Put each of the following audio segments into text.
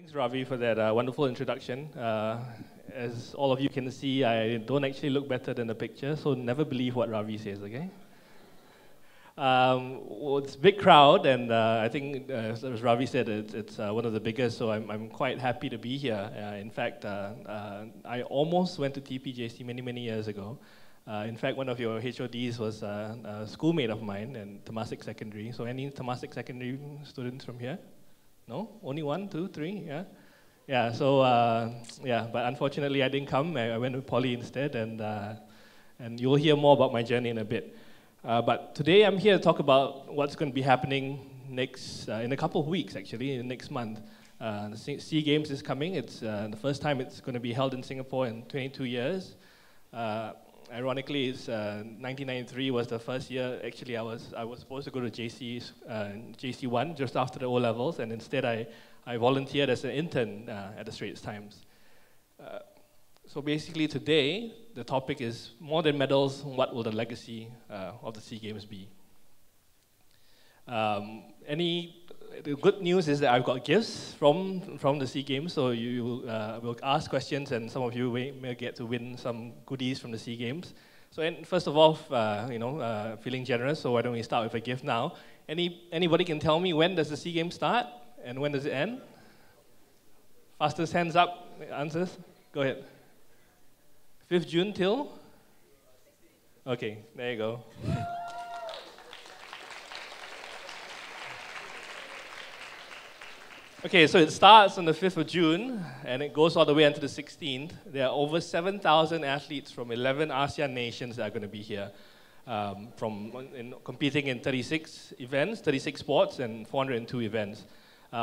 Thanks, Ravi, for that wonderful introduction. As all of you can see, I don't actually look better than the picture, so never believe what Ravi says, okay? Well, it's a big crowd, and I think, as Ravi said, it's one of the biggest, so I'm quite happy to be here. In fact, I almost went to TPJC many, many years ago. In fact, one of your HODs was a schoolmate of mine in Temasek Secondary. So any Temasek Secondary students from here? No? Only one, two, three? Yeah? Yeah, so, yeah, but unfortunately I didn't come. I went to Poly instead, and you'll hear more about my journey in a bit. But today I'm here to talk about what's going to be happening next, in a couple of weeks, actually, next month. The SEA Games is coming. It's the first time it's going to be held in Singapore in 22 years. Ironically, it's 1993 was the first year. Actually, I was supposed to go to JC1 just after the O levels, and instead I volunteered as an intern at the Straits Times. So basically, today the topic is more than medals. What will the legacy of the SEA Games be? The good news is that I've got gifts from the SEA Games, so you will ask questions, and some of you may get to win some goodies from the SEA Games. So, first of all, feeling generous, so why don't we start with a gift now? Anybody can tell me, when does the SEA Games start, and when does it end? Fastest hands up, answers? Go ahead. 5th June till? Okay, there you go. Okay, so it starts on the 5th of June, and it goes all the way until the 16th. There are over 7,000 athletes from 11 ASEAN nations that are going to be here, competing in 36 events, 36 sports, and 402 events.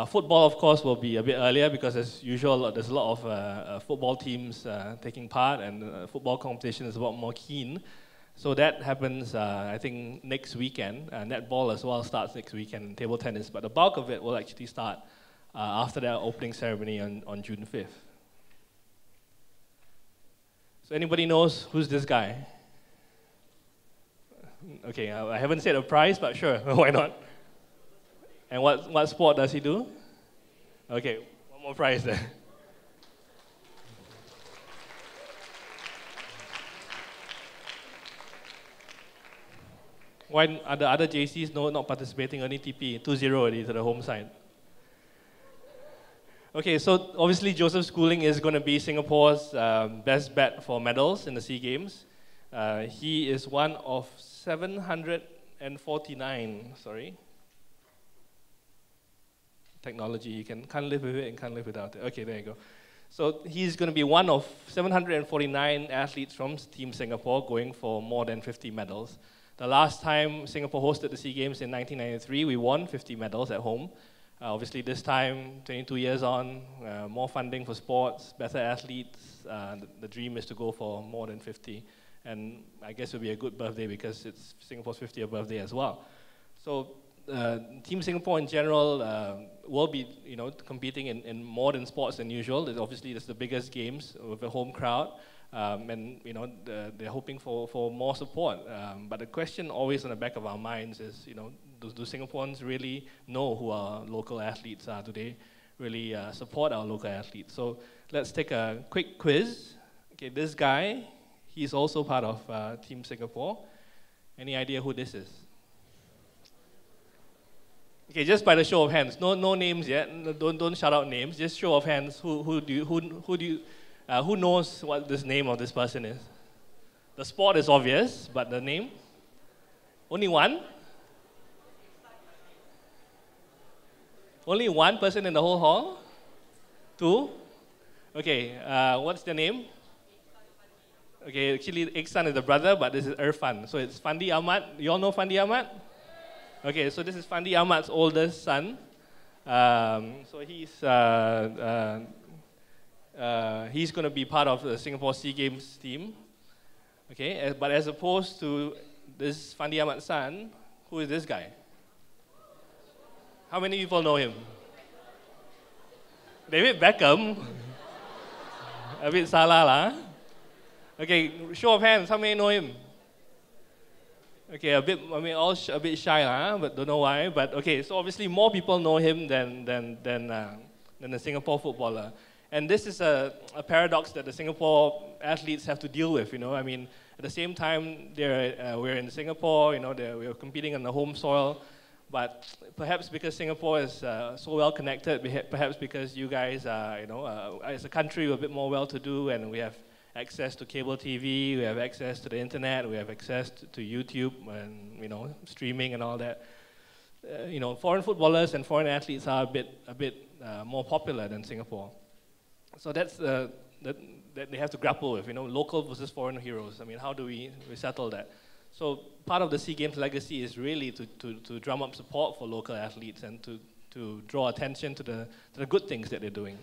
Football, of course, will be a bit earlier because, as usual, there's a lot of football teams taking part, and football competition is a lot more keen. So that happens, I think, next weekend. Netball as well starts next weekend, and table tennis, but the bulk of it will actually start after their opening ceremony on June 5th. So anybody knows who's this guy? Okay, I haven't said a prize, but sure, why not? And what sport does he do? Okay, one more prize there. Why are the other JCs not participating? Only TP, 2-0 already to the home side. Okay, so obviously Joseph Schooling is going to be Singapore's best bet for medals in the SEA Games. He is one of 749, technology, you can't live with it and can't live without it. Okay, there you go. So he's going to be one of 749 athletes from Team Singapore going for more than 50 medals. The last time Singapore hosted the SEA Games in 1993, we won 50 medals at home. Obviously, this time, 22 years on, more funding for sports, better athletes. The dream is to go for more than 50. And I guess it'll be a good birthday because it's Singapore's 50th birthday as well. So Team Singapore in general will be competing in more than sports than usual. Obviously, it's the biggest games with a home crowd. And they're hoping for more support. But the question always on the back of our minds is, do Singaporeans really know who our local athletes are? Do they really support our local athletes? So let's take a quick quiz. Okay, this guy, he's also part of Team Singapore. Any idea who this is? Okay, just by the show of hands. No names yet. Don't shout out names. Just show of hands. Who knows what this name of this person is? The sport is obvious, but the name? Only one? Only one person in the whole hall? Two? Okay, what's the name? Okay, actually, Iksan is the brother, but this is Irfan. So it's Fandi Ahmad. You all know Fandi Ahmad? Okay, so this is Fandi Ahmad's oldest son. So he's going to be part of the Singapore SEA Games team. Okay, but as opposed to this Fandi Ahmad's son, who is this guy? How many people know him? David Beckham? A bit salah lah. Okay, show of hands, how many know him? Okay, a bit shy lah, but don't know why. But okay, so obviously more people know him than than the Singapore footballer. And this is a paradox that the Singapore athletes have to deal with, you know. I mean, at the same time, we're in Singapore, you know, we're competing on the home soil, but perhaps because Singapore is so well connected, perhaps because you guys are, you know, as a country, we're a bit more well-to-do, and we have access to cable TV, we have access to the internet, we have access to YouTube, and, you know, streaming and all that. You know, foreign footballers and foreign athletes are a bit more popular than Singapore. So that's that they have to grapple with, you know, local versus foreign heroes. I mean, how do we settle that? So part of the SEA Games legacy is really to drum up support for local athletes and to draw attention to the good things that they're doing.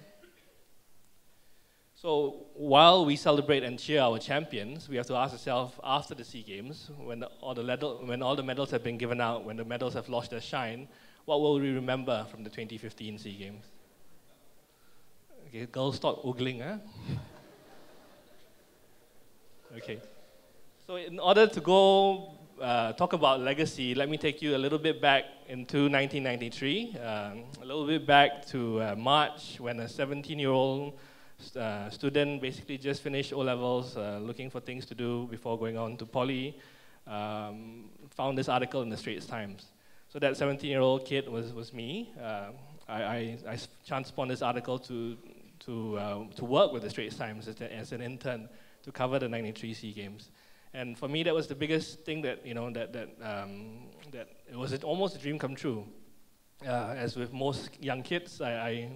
So while we celebrate and cheer our champions, we have to ask ourselves after the SEA Games, when all the medals have been given out, when the medals have lost their shine, what will we remember from the 2015 SEA Games? Okay, girls stop oogling, huh? Okay. So in order to go talk about legacy, let me take you a little bit back into 1993, a little bit back to March, when a 17-year-old student basically just finished O-levels, looking for things to do before going on to poly, found this article in the Straits Times. So that 17-year-old kid was me. I chanced upon this article to work with the Straits Times as an intern to cover the '93 SEA Games. And for me, that was the biggest thing that, you know, that it was almost a dream come true. As with most young kids, I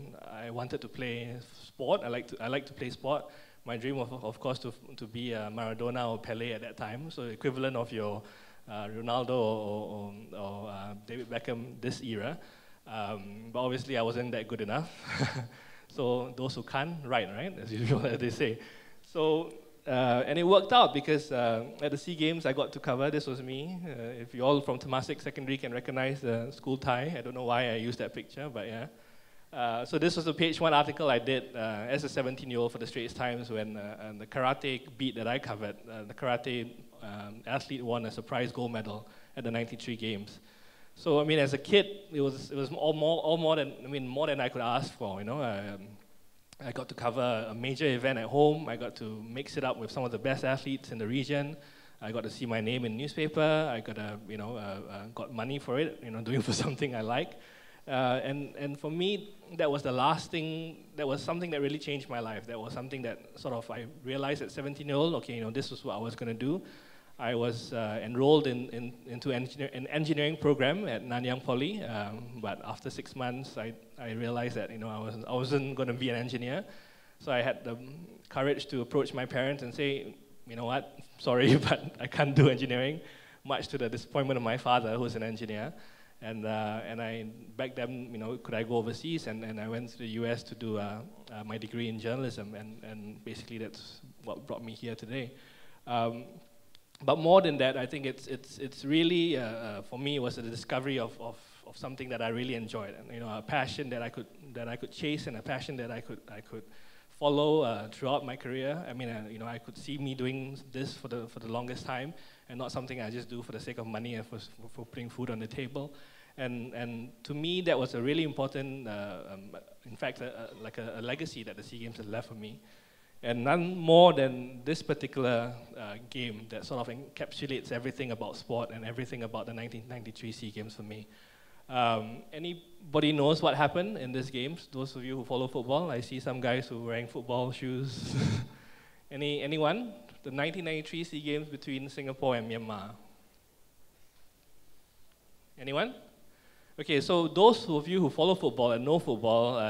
wanted to play sport. I like to play sport. My dream was, of course, to be Maradona or Pelé at that time, so equivalent of your Ronaldo or David Beckham this era. But obviously, I wasn't that good enough. So those who can't, right, as usual, as they say. So. And it worked out because at the SEA Games I got to cover, this was me. If you all from Temasek Secondary can recognize the school tie, I don't know why I used that picture, but yeah. So this was a page 1 article I did as a 17-year-old for the Straits Times when the karate beat that I covered, the karate athlete won a surprise gold medal at the '93 Games. So I mean, as a kid, it was more than I could ask for, you know. I got to cover a major event at home. I got to mix it up with some of the best athletes in the region. I got to see my name in newspaper. I got got money for it, you know, doing for something I like. And for me, that was the last thing. That was something that really changed my life. That was something that sort of I realized at 17-year-old. Okay, you know, this was what I was going to do. I was enrolled into an engineering program at Nanyang Poly, but after 6 months, I realized that, you know, I wasn't going to be an engineer. So I had the courage to approach my parents and say, you know what, sorry, but I can't do engineering, much to the disappointment of my father, who's an engineer. And I begged them, you know, could I go overseas? And I went to the US to do my degree in journalism, and basically that's what brought me here today. But more than that, I think it's really, for me, it was the discovery of something that I really enjoyed, and, you know, a passion that I could chase, and a passion that I could follow throughout my career. I mean, you know, I could see me doing this for the longest time, and not something I just do for the sake of money and for putting food on the table. And to me, that was a really important, in fact, like a legacy that the SEA Games has left for me. And none more than this particular game that sort of encapsulates everything about sport and everything about the 1993 SEA Games for me. Anybody knows what happened in these games? Those of you who follow football, I see some guys who are wearing football shoes. Anyone? The 1993 SEA Games between Singapore and Myanmar. Anyone? Okay, so those of you who follow football and know football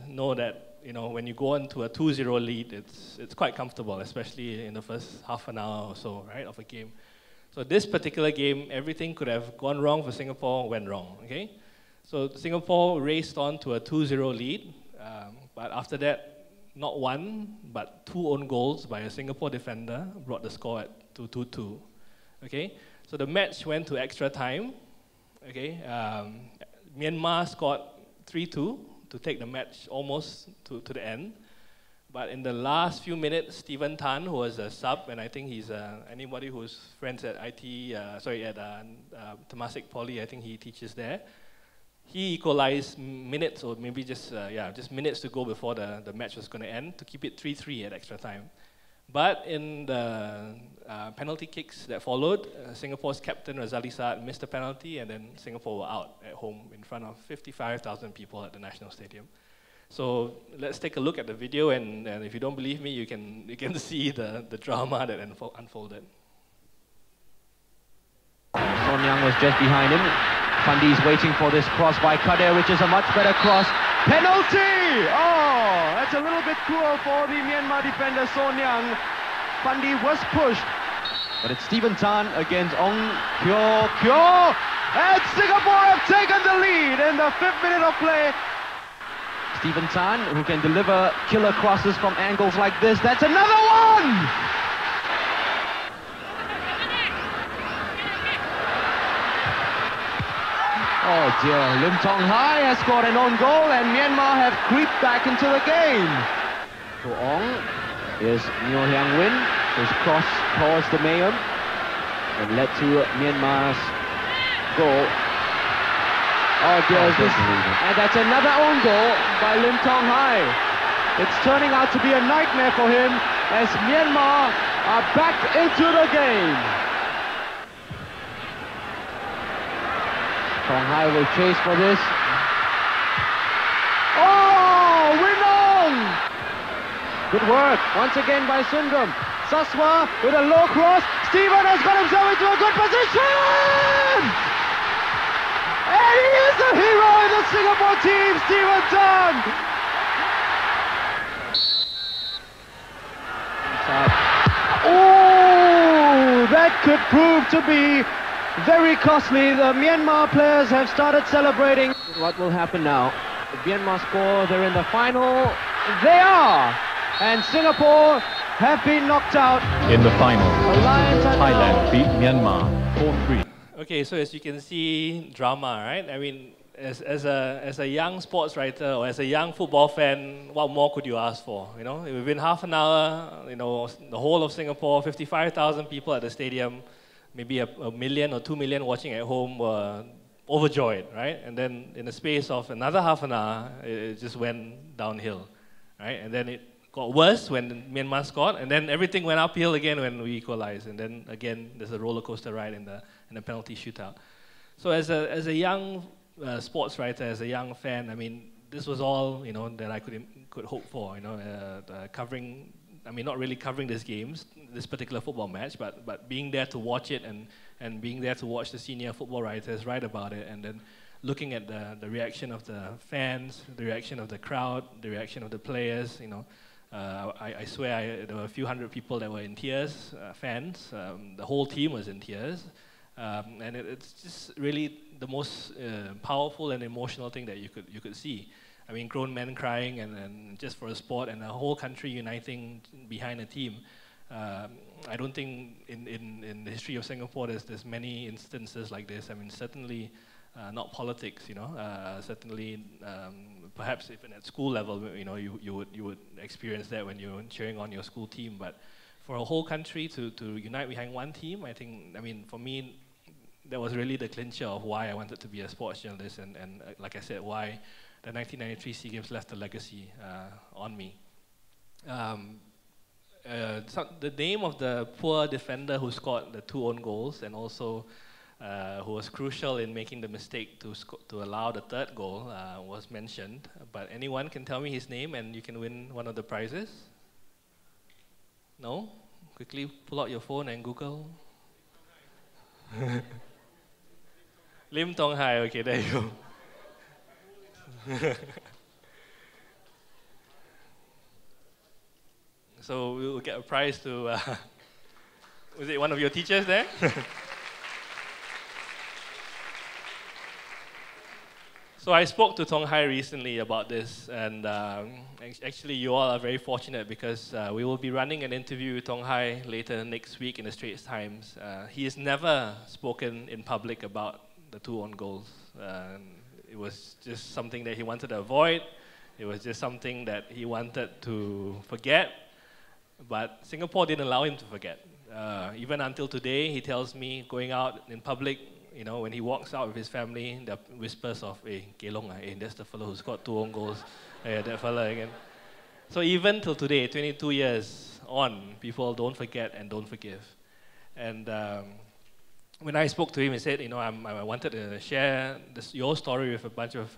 know that, you know, when you go into a 2-0 lead, it's quite comfortable, especially in the first half an hour or so, right, of a game. So this particular game, everything could have gone wrong for Singapore, went wrong, okay? So Singapore raced on to a 2-0 lead, but after that, not one, but 2 own goals by a Singapore defender brought the score at 2-2, okay? So the match went to extra time, okay? Myanmar scored 3-2 to take the match almost to the end. But in the last few minutes, Stephen Tan, who was a sub, and I think he's anybody who's friends at Temasek Poly, I think he teaches there. he equalized minutes, or maybe just minutes to go before the match was going to end, to keep it 3-3 at extra time. But in the penalty kicks that followed, Singapore's captain Razali Saad missed a penalty, and then Singapore were out at home in front of 55,000 people at the National Stadium. So let's take a look at the video, and if you don't believe me, you can see the drama that unfolded. Son Young was just behind him. Fundy's waiting for this cross by Kadir, which is a much better cross. Penalty! Oh, that's a little bit cruel for the Myanmar defender Son Young. Fundy was pushed, but it's Stephen Tan against Ong Kyo Kyo. And Singapore have taken the lead in the 5th minute of play. Stephen Tan, who can deliver killer crosses from angles like this. That's another one! Oh dear, Lim Tong Hai has scored an own goal, and Myanmar have creeped back into the game. To Ong is Neo Hyang Win, whose cross towards the Mayum and led to Myanmar's goal. Oh dear, and that's another own goal by Lim Tong Hai. It's turning out to be a nightmare for him as Myanmar are back into the game. Tong Hai will chase for this. Oh, Winong! Good work once again by Sundram. Saswa with a low cross. Stephen has got himself into a good position! And he is the hero in the Singapore team, Stephen Tan! Oh, that could prove to be very costly. The Myanmar players have started celebrating. What will happen now? The Myanmar score, they're in the final. They are! And Singapore have been knocked out. In the final, Thailand beat Myanmar 4-3. Okay, so as you can see, drama, right? I mean, as a young sports writer or as a young football fan, what more could you ask for? You know, within half an hour, you know, the whole of Singapore, 55,000 people at the stadium, maybe a million or 2 million watching at home were overjoyed, right? And then in the space of another half an hour, it just went downhill, right? And then it got worse when Myanmar scored, and then everything went uphill again when we equalized. And then again, there's a roller coaster ride in the penalty shootout. So as a young sports writer, as a young fan, I mean, this was all, you know, that I could hope for, you know, covering. I mean, not really covering this particular football match, but being there to watch it and being there to watch the senior football writers write about it, and then looking at the reaction of the fans, the reaction of the crowd, the reaction of the players, you know. I swear there were a few hundred people that were in tears, fans. The whole team was in tears. And it's just really the most powerful and emotional thing that you could see. I mean, grown men crying and just for a sport, and a whole country uniting behind a team. I don't think in the history of Singapore there's many instances like this. I mean, certainly not politics, you know. Certainly, perhaps even at school level, you know, you would experience that when you're cheering on your school team. But for a whole country to unite behind one team, I mean, for me, that was really the clincher of why I wanted to be a sports journalist, and like I said, why the 1993 SEA Games left a legacy on me. So the name of the poor defender who scored the 2 own goals, and also who was crucial in making the mistake to allow the 3rd goal, was mentioned. But anyone can tell me his name and you can win one of the prizes? No? Quickly pull out your phone and Google. Lim Tong Hai, okay, there you go. So we will get a prize to, was it one of your teachers there? So I spoke to Tong Hai recently about this, and actually you all are very fortunate because we will be running an interview with Tong Hai later next week in the Straits Times. He has never spoken in public about the 2 own goals. It was just something that he wanted to avoid. It was just something that he wanted to forget. But Singapore didn't allow him to forget. Even until today, he tells me going out in public, you know, when he walks out with his family, the whispers of, hey, Kelong, hey, that's the fellow who scored 2 own goals. Yeah, that fella again. So even till today, 22 years on, people don't forget and don't forgive. And when I spoke to him, he said, you know, I wanted to share your story with a bunch of,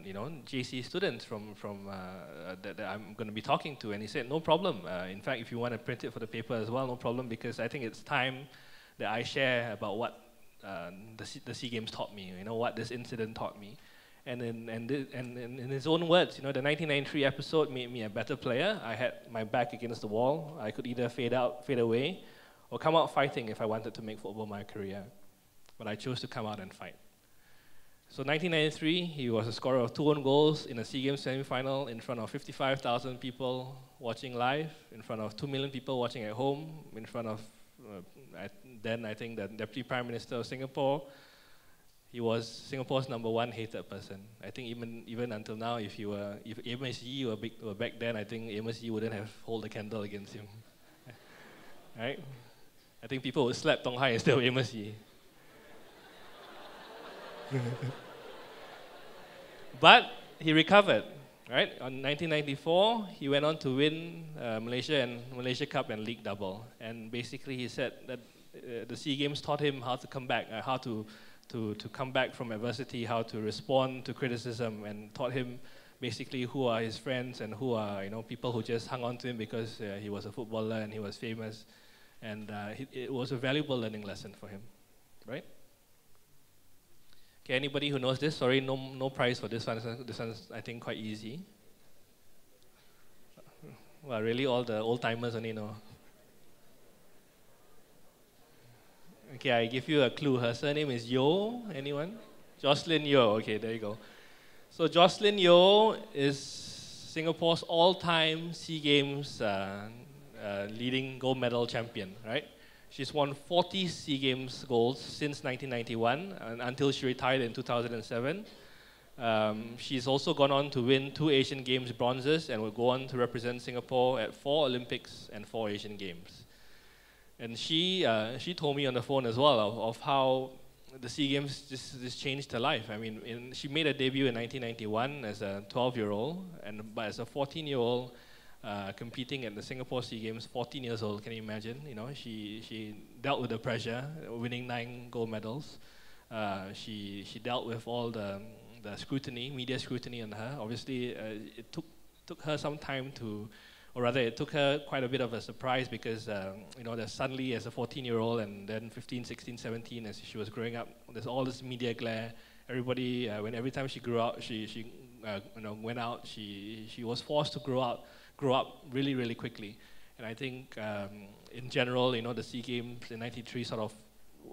you know, JC students that I'm going to be talking to. And he said, no problem. In fact, if you want to print it for the paper as well, no problem, because I think it's time that I share about what the SEA Games taught me, you know, what this incident taught me. And in his own words, you know, the 1993 episode made me a better player. I had my back against the wall. I could either fade out, fade away, or come out fighting if I wanted to make football my career. But I chose to come out and fight. So 1993, he was a scorer of 2 own goals in a SEA Games semi-final in front of 55,000 people watching live, in front of 2 million people watching at home, in front of, then I think the Deputy Prime Minister of Singapore. He was Singapore's #1 hated person. I think even until now, if Amos Yee were back then, I think Amos Yee wouldn't have held a candle against him. Right? I think people would slap Tong Hai instead of Amos Yee. But he recovered, right? On 1994, he went on to win Malaysia Cup and League double. And basically, he said that the SEA Games taught him how to come back, how to come back from adversity, how to respond to criticism, and taught him basically who are his friends and who are, you know, people who just hung on to him because he was a footballer and he was famous. And it was a valuable learning lesson for him, right? Okay, anybody who knows this? Sorry, no prize for this one. This one's, I think, quite easy. Well, really, all the old-timers only know. Okay, I give you a clue. Her surname is Yeo. Anyone? Jocelyn Yeo. Okay, there you go. So Jocelyn Yeo is Singapore's all-time SEA Games leading gold medal champion, right? She's won 40 SEA Games golds since 1991 until she retired in 2007. She's also gone on to win 2 Asian Games bronzes and will go on to represent Singapore at 4 Olympics and 4 Asian Games. And she told me on the phone as well of how the SEA Games just changed her life. I mean, she made a debut in 1991 as a 12-year-old, but as a 14-year-old, competing at the Singapore SEA Games, 14 years old, can you imagine? You know, she dealt with the pressure, winning 9 gold medals. She dealt with all the scrutiny, media scrutiny on her. Obviously, it took her some time to, or rather, it took her quite a bit of a surprise because, you know, there's suddenly as a 14-year-old and then 15, 16, 17, as she was growing up, there's all this media glare. Everybody, every time she grew up, she you know, went out, she was forced to grow up really, really quickly. And I think, in general, you know, the SEA Games in '93 sort of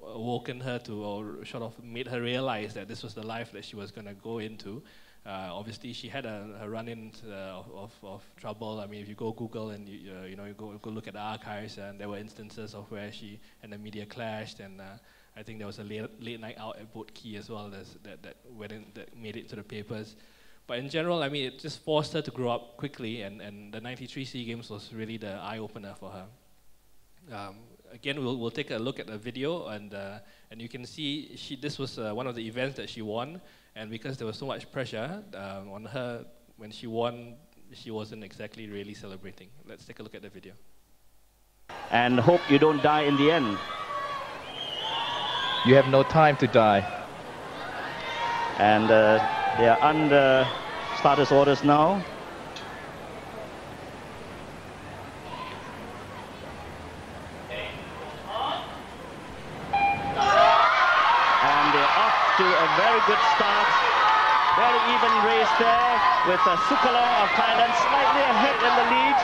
awoken her to, or sort of made her realize that this was the life that she was going to go into. Obviously, she had a run-in of trouble. I mean, if you go Google and you know, you go look at the archives, and there were instances of where she and the media clashed, and I think there was a late night out at Boat Quay as well that made it to the papers. But in general, I mean, it just forced her to grow up quickly, and the '93 SEA Games was really the eye-opener for her. Again, we'll take a look at the video, and you can see this was one of the events that she won. And because there was so much pressure on her when she won, she wasn't exactly really celebrating. Let's take a look at the video. And hope you don't die in the end. You have no time to die. And they are under status orders now. And they're off to a very good start. Very even race there with Sukalong of Thailand slightly ahead in the lead.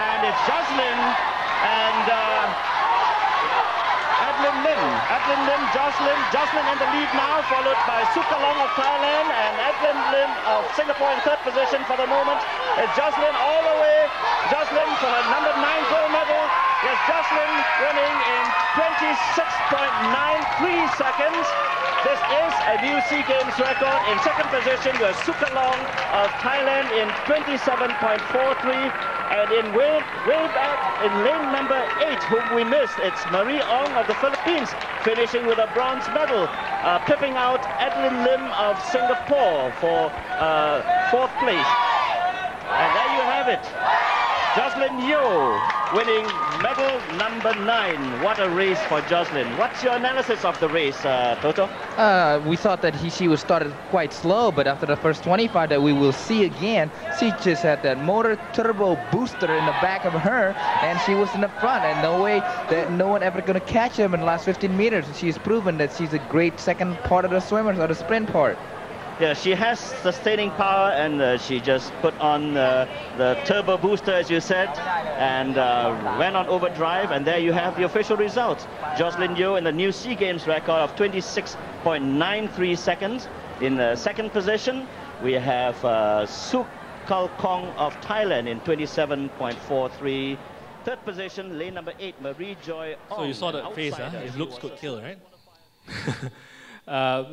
And it's Jocelyn and Adlin Lim, Jocelyn in the lead now, followed by Sukalong of Thailand and Adlin Lim of Singapore in 3rd position for the moment. It's Jocelyn all the way. Jocelyn for her #9 gold medal. Yes, Jocelyn winning in 26.93 seconds. This is a new SEA Games record. In 2nd position was Sukalong of Thailand in 27.43. And way back in lane number 8, whom we missed, it's Marie Ong of the Philippines, finishing with a bronze medal, pipping out Adeline Lim of Singapore for 4th place. And there you have it. Jocelyn Yeo winning medal number 9. What a race for Jocelyn. What's your analysis of the race, Toto? We thought that she was started quite slow, but after the first 25 that we will see again, she just had that motor turbo booster in the back of her, and she was in the front, and no way that no one ever going to catch her in the last 15 meters. She's proven that she's a great second part of the swimmers, or the sprint part. Yeah, she has sustaining power, and she just put on the turbo booster, as you said, and went on overdrive, and there you have the official results. Jocelyn Yeo in the new SEA Games record of 26.93 seconds. In the second position, we have Suk Kal Kong of Thailand in 27.43. Third position, lane number 8, Marie Joy Ong. So you saw that face, huh? If looks could kill, right?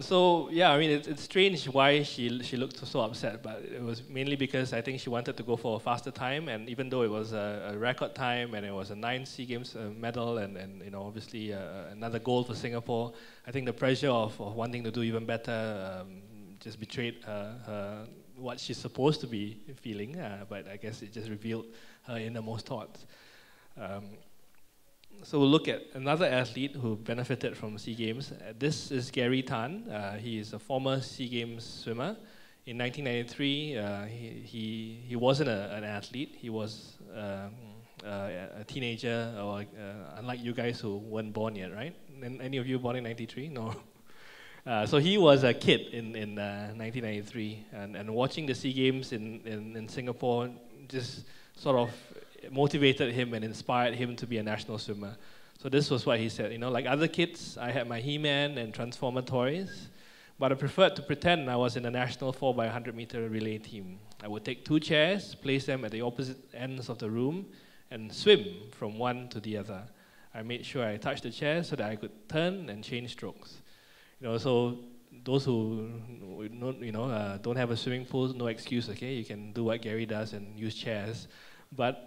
So yeah, I mean, it's strange why she looked so upset, but it was mainly because I think she wanted to go for a faster time, and even though it was a record time and it was a 9 SEA Games medal and you know, obviously another gold for Singapore, I think the pressure of wanting to do even better just betrayed what she's supposed to be feeling, but I guess it just revealed her innermost thoughts. So we'll look at another athlete who benefited from SEA Games. This is Gary Tan. He is a former SEA Games swimmer. In 1993, he wasn't an athlete. He was a teenager, or unlike you guys who weren't born yet, right? Any of you born in 93? No. So he was a kid in 1993, and watching the SEA Games in Singapore just sort of motivated him and inspired him to be a national swimmer. So this was what he said, you know, like other kids, I had my He-Man and Transformer toys, but I preferred to pretend I was in a national 4x100 meter relay team. I would take 2 chairs, place them at the opposite ends of the room, and swim from one to the other. I made sure I touched the chair so that I could turn and change strokes. You know, so those who don't have a swimming pool, no excuse, okay? You can do what Gary does and use chairs. But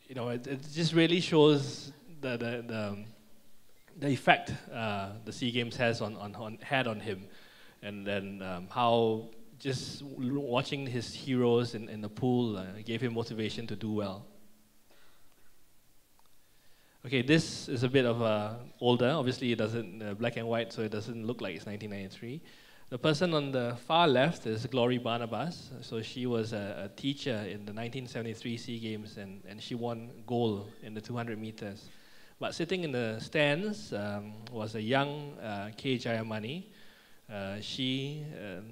you know, it just really shows the effect the SEA Games had on him, and then how just watching his heroes in the pool gave him motivation to do well. Okay, this is a bit of older. Obviously, it doesn't black and white, so it doesn't look like it's 1993. The person on the far left is Glory Barnabas. So she was a teacher in the 1973 SEA Games, and she won gold in the 200 meters. But sitting in the stands was a young K. Jayamani. She,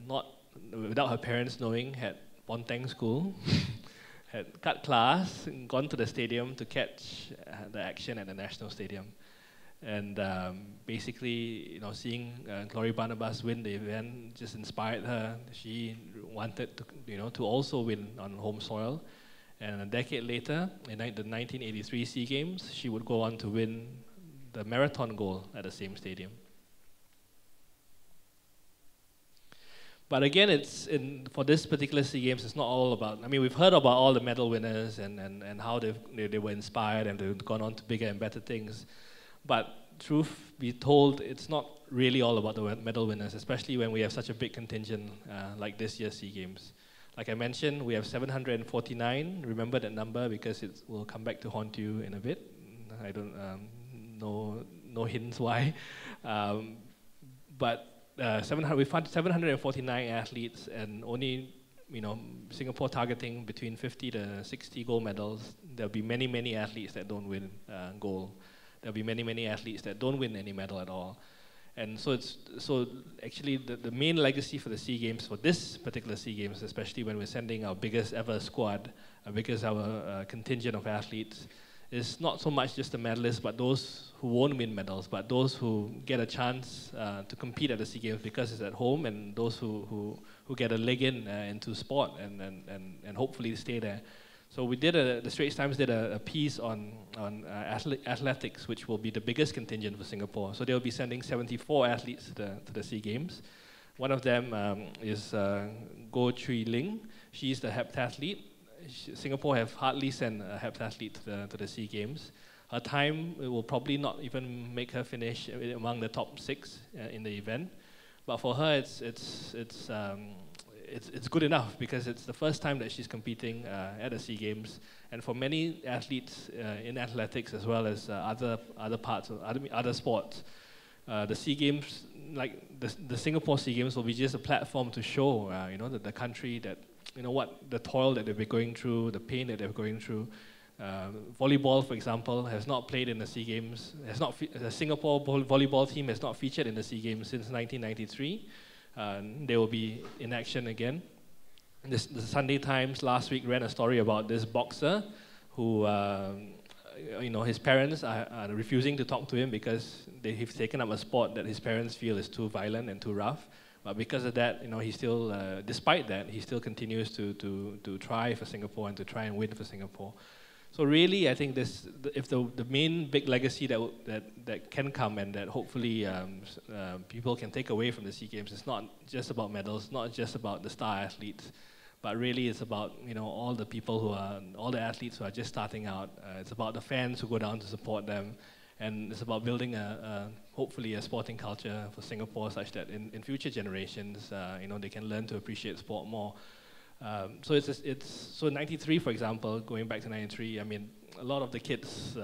not without her parents knowing, had Ponteng School, had cut class, and gone to the stadium to catch the action at the National Stadium. And basically, you know, seeing Glory Barnabas win the event just inspired her. She wanted to, you know, to also win on home soil. And a decade later, in the 1983 SEA Games, she would go on to win the marathon gold at the same stadium. But again, for this particular SEA Games, it's not all about, I mean, we've heard about all the medal winners and how they were inspired and they've gone on to bigger and better things. But truth be told, it's not really all about the medal winners, especially when we have such a big contingent like this year's SEA Games. Like I mentioned, we have 749. Remember that number because it will come back to haunt you in a bit. I don't no hints why. But we found 749 athletes, and only, you know, Singapore targeting between 50 to 60 gold medals. There'll be many, many athletes that don't win gold. There'll be many, many athletes that don't win any medal at all. And so actually the main legacy for the SEA Games, for this particular SEA Games, especially when we're sending our biggest ever squad, our biggest ever contingent of athletes, is not so much just the medalists, but those who won't win medals, but those who get a chance to compete at the SEA Games because it's at home, and those who get a leg into sport and hopefully stay there. So we did the Straits Times did a piece on athletics, which will be the biggest contingent for Singapore. So they'll be sending 74 athletes to the SEA Games. One of them is Goh Chui Ling. She's the heptathlete. Singapore have hardly sent a heptathlete to the SEA Games. Her time will probably not even make her finish among the top 6 in the event. But for her, it's good enough because it's the first time that she's competing at the SEA Games. And for many athletes in athletics as well as other parts of other sports, the SEA Games, like the Singapore SEA Games, will be just a platform to show, the country that, what the toil that they've been going through, the pain that they're going through. Volleyball, for example, has not played in the SEA Games. The Singapore volleyball team has not featured in the SEA Games since 1993. They will be in action again. The Sunday Times last week ran a story about this boxer who, his parents are refusing to talk to him because he's taken up a sport that his parents feel is too violent and too rough. But because of that, he still, despite that, he still continues to try for Singapore and to try and win for Singapore. So really, I think if the main big legacy that can come and that hopefully people can take away from the SEA Games, it's not just about medals, not just about the star athletes, but really it's about all the people all the athletes who are just starting out. It's about the fans who go down to support them, and it's about building hopefully a sporting culture for Singapore such that in future generations, they can learn to appreciate sport more. So 93, for example, going back to 93, I mean, a lot of the kids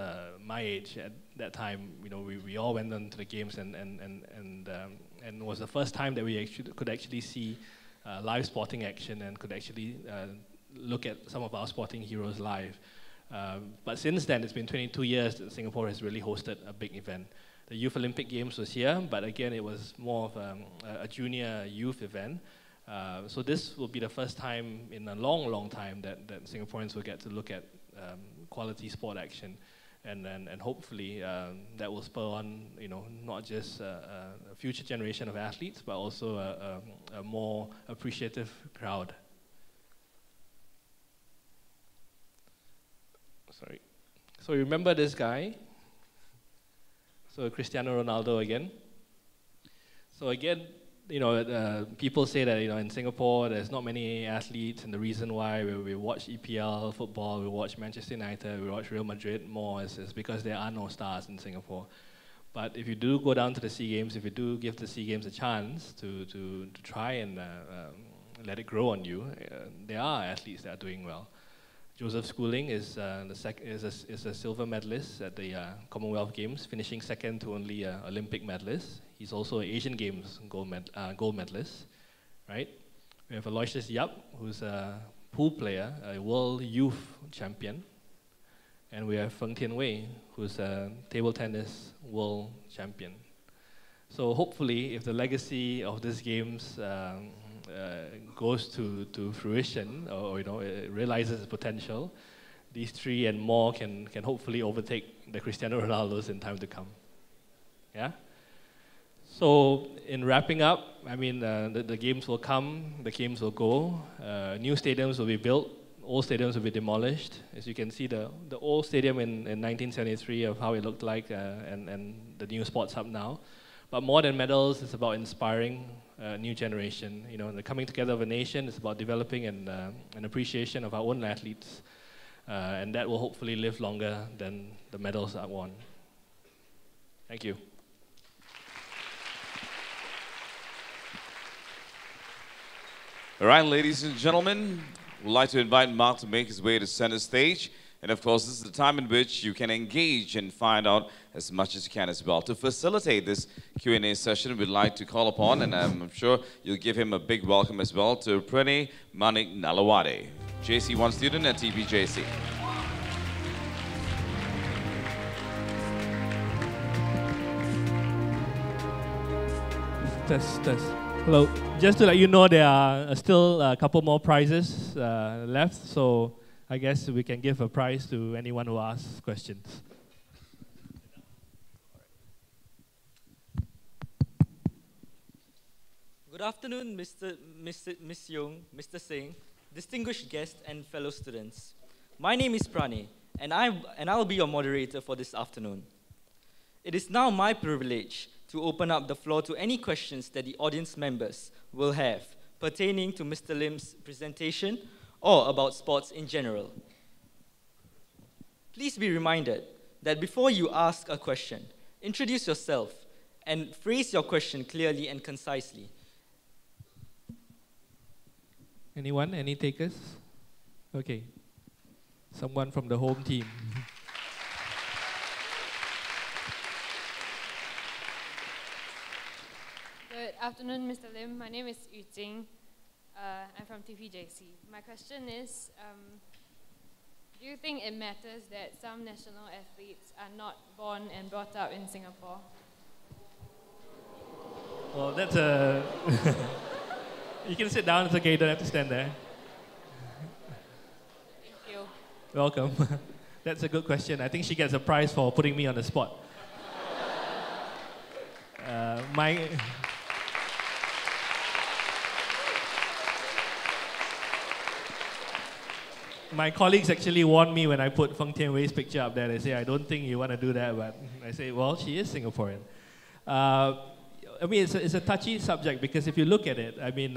my age at that time, we all went on to the games and it was the first time that we could actually see live sporting action and could actually look at some of our sporting heroes live. But since then, it's been 22 years that Singapore has really hosted a big event. The Youth Olympic Games was here, but again, it was more of a junior youth event. So this will be the first time in a long, long time that Singaporeans will get to look at quality sport action, and hopefully that will spur on not just a future generation of athletes, but also a more appreciative crowd. Sorry. So remember this guy? So Cristiano Ronaldo again. So again, people say that in Singapore there's not many athletes, and the reason why we watch EPL football, we watch Manchester United, we watch Real Madrid more is because there are no stars in Singapore. But if you do go down to the SEA Games, if you do give the SEA Games a chance to try and let it grow on you, there are athletes that are doing well. Joseph Schooling is a silver medalist at the Commonwealth Games, finishing second to only Olympic medalist. He's also an Asian Games gold medalist, right? We have Aloysius Yap, who's a pool player, a world youth champion. And we have Feng Tian Wei, who's a table tennis world champion. So hopefully, if the legacy of these games goes to fruition, or it realizes its potential, these three and more can hopefully overtake the Cristiano Ronaldos in time to come. Yeah. So in wrapping up, I mean, the games will come, the games will go, new stadiums will be built, old stadiums will be demolished. As you can see, the old stadium in 1973 of how it looked like, and the new sports hub now. But more than medals, it's about inspiring a new generation. The coming together of a nation is about developing an appreciation of our own athletes, and that will hopefully live longer than the medals are won. Thank you. All right, ladies and gentlemen, we'd like to invite Mark to make his way to center stage. And of course, this is the time in which you can engage and find out as much as you can as well. To facilitate this Q&A session, we'd like to call upon, and I'm sure you'll give him a big welcome as well, to Pranay Manik Nalawade, JC1 student at TPJC. Test. Hello. Just to let you know, there are still a couple more prizes left, so I guess we can give a prize to anyone who asks questions. Good afternoon, Miss Young, Mr. Singh, distinguished guests and fellow students. My name is Pranay, and I will be your moderator for this afternoon. It is now my privilege to open up the floor to any questions that the audience members will have pertaining to Mr. Lim's presentation or about sports in general. Please be reminded that before you ask a question, introduce yourself and phrase your question clearly and concisely. Anyone? Any takers? Okay. Someone from the home team. Good afternoon, Mr. Lim. My name is Yu Jing. I'm from TPJC. My question is, do you think it matters that some national athletes are not born and brought up in Singapore? Well, that's a... You can sit down, it's okay, you don't have to stand there. Thank you. Welcome. That's a good question. I think she gets a prize for putting me on the spot. My colleagues actually warned me when I put Feng Tianwei's picture up there. They say, I don't think you want to do that, but I say, well, she is Singaporean. I mean, it's a touchy subject because if you look at it, I mean,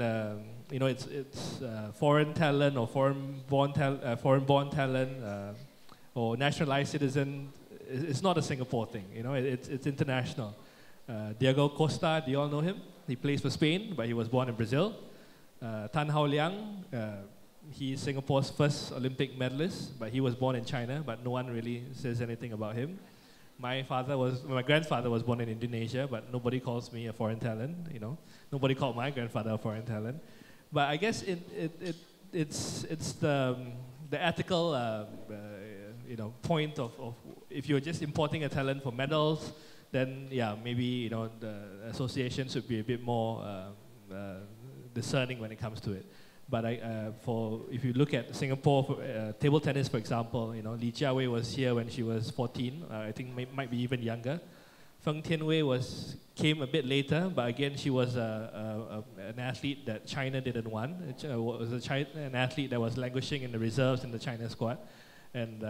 you know, it's foreign talent or foreign-born talent or naturalized citizen. It's not a Singapore thing, you know. It's international. Diego Costa, do you all know him? He plays for Spain, but he was born in Brazil. Tan Hao Liang, he's Singapore's first Olympic medalist, but he was born in China, but no one really says anything about him. My grandfather was born in Indonesia, but nobody calls me a foreign talent, you know. Nobody called my grandfather a foreign talent. But I guess it's the ethical you know, point of if you're just importing a talent for medals, then yeah, maybe, you know, the association should be a bit more discerning when it comes to it. But if you look at Singapore, table tennis, for example, you know, Li Jiawei was here when she was 14. I think might be even younger. Feng Tianwei came a bit later, but again, she was an athlete that China didn't want. It was an athlete that was languishing in the reserves in the China squad. And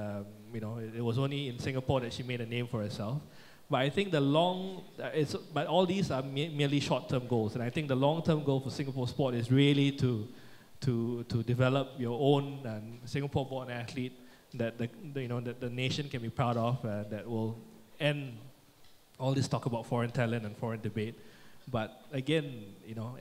you know, it was only in Singapore that she made a name for herself. But I think but all these are merely short-term goals. And I think the long-term goal for Singapore sport is really to develop your own Singapore-born athlete that the nation can be proud of, that will end all this talk about foreign talent and foreign debate. But again, you know,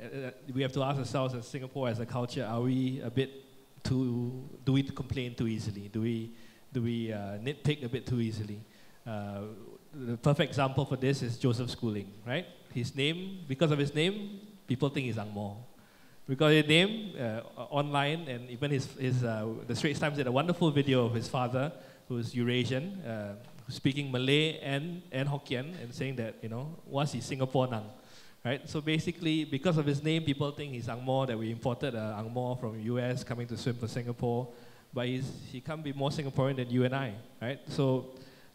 we have to ask ourselves as Singapore as a culture, are we a bit do we complain too easily? Do we nitpick a bit too easily? The perfect example for this is Joseph Schooling, right? His name, because of his name, people think he's Ang Mo. Because his name online, and even the Straits Times did a wonderful video of his father, who's Eurasian, speaking Malay and Hokkien, and saying that, you know, what's he Singapore nang, right? So basically, because of his name, people think he's Ang Mo, that we imported Ang Mo from US coming to swim for Singapore, but he can't be more Singaporean than you and I, right? So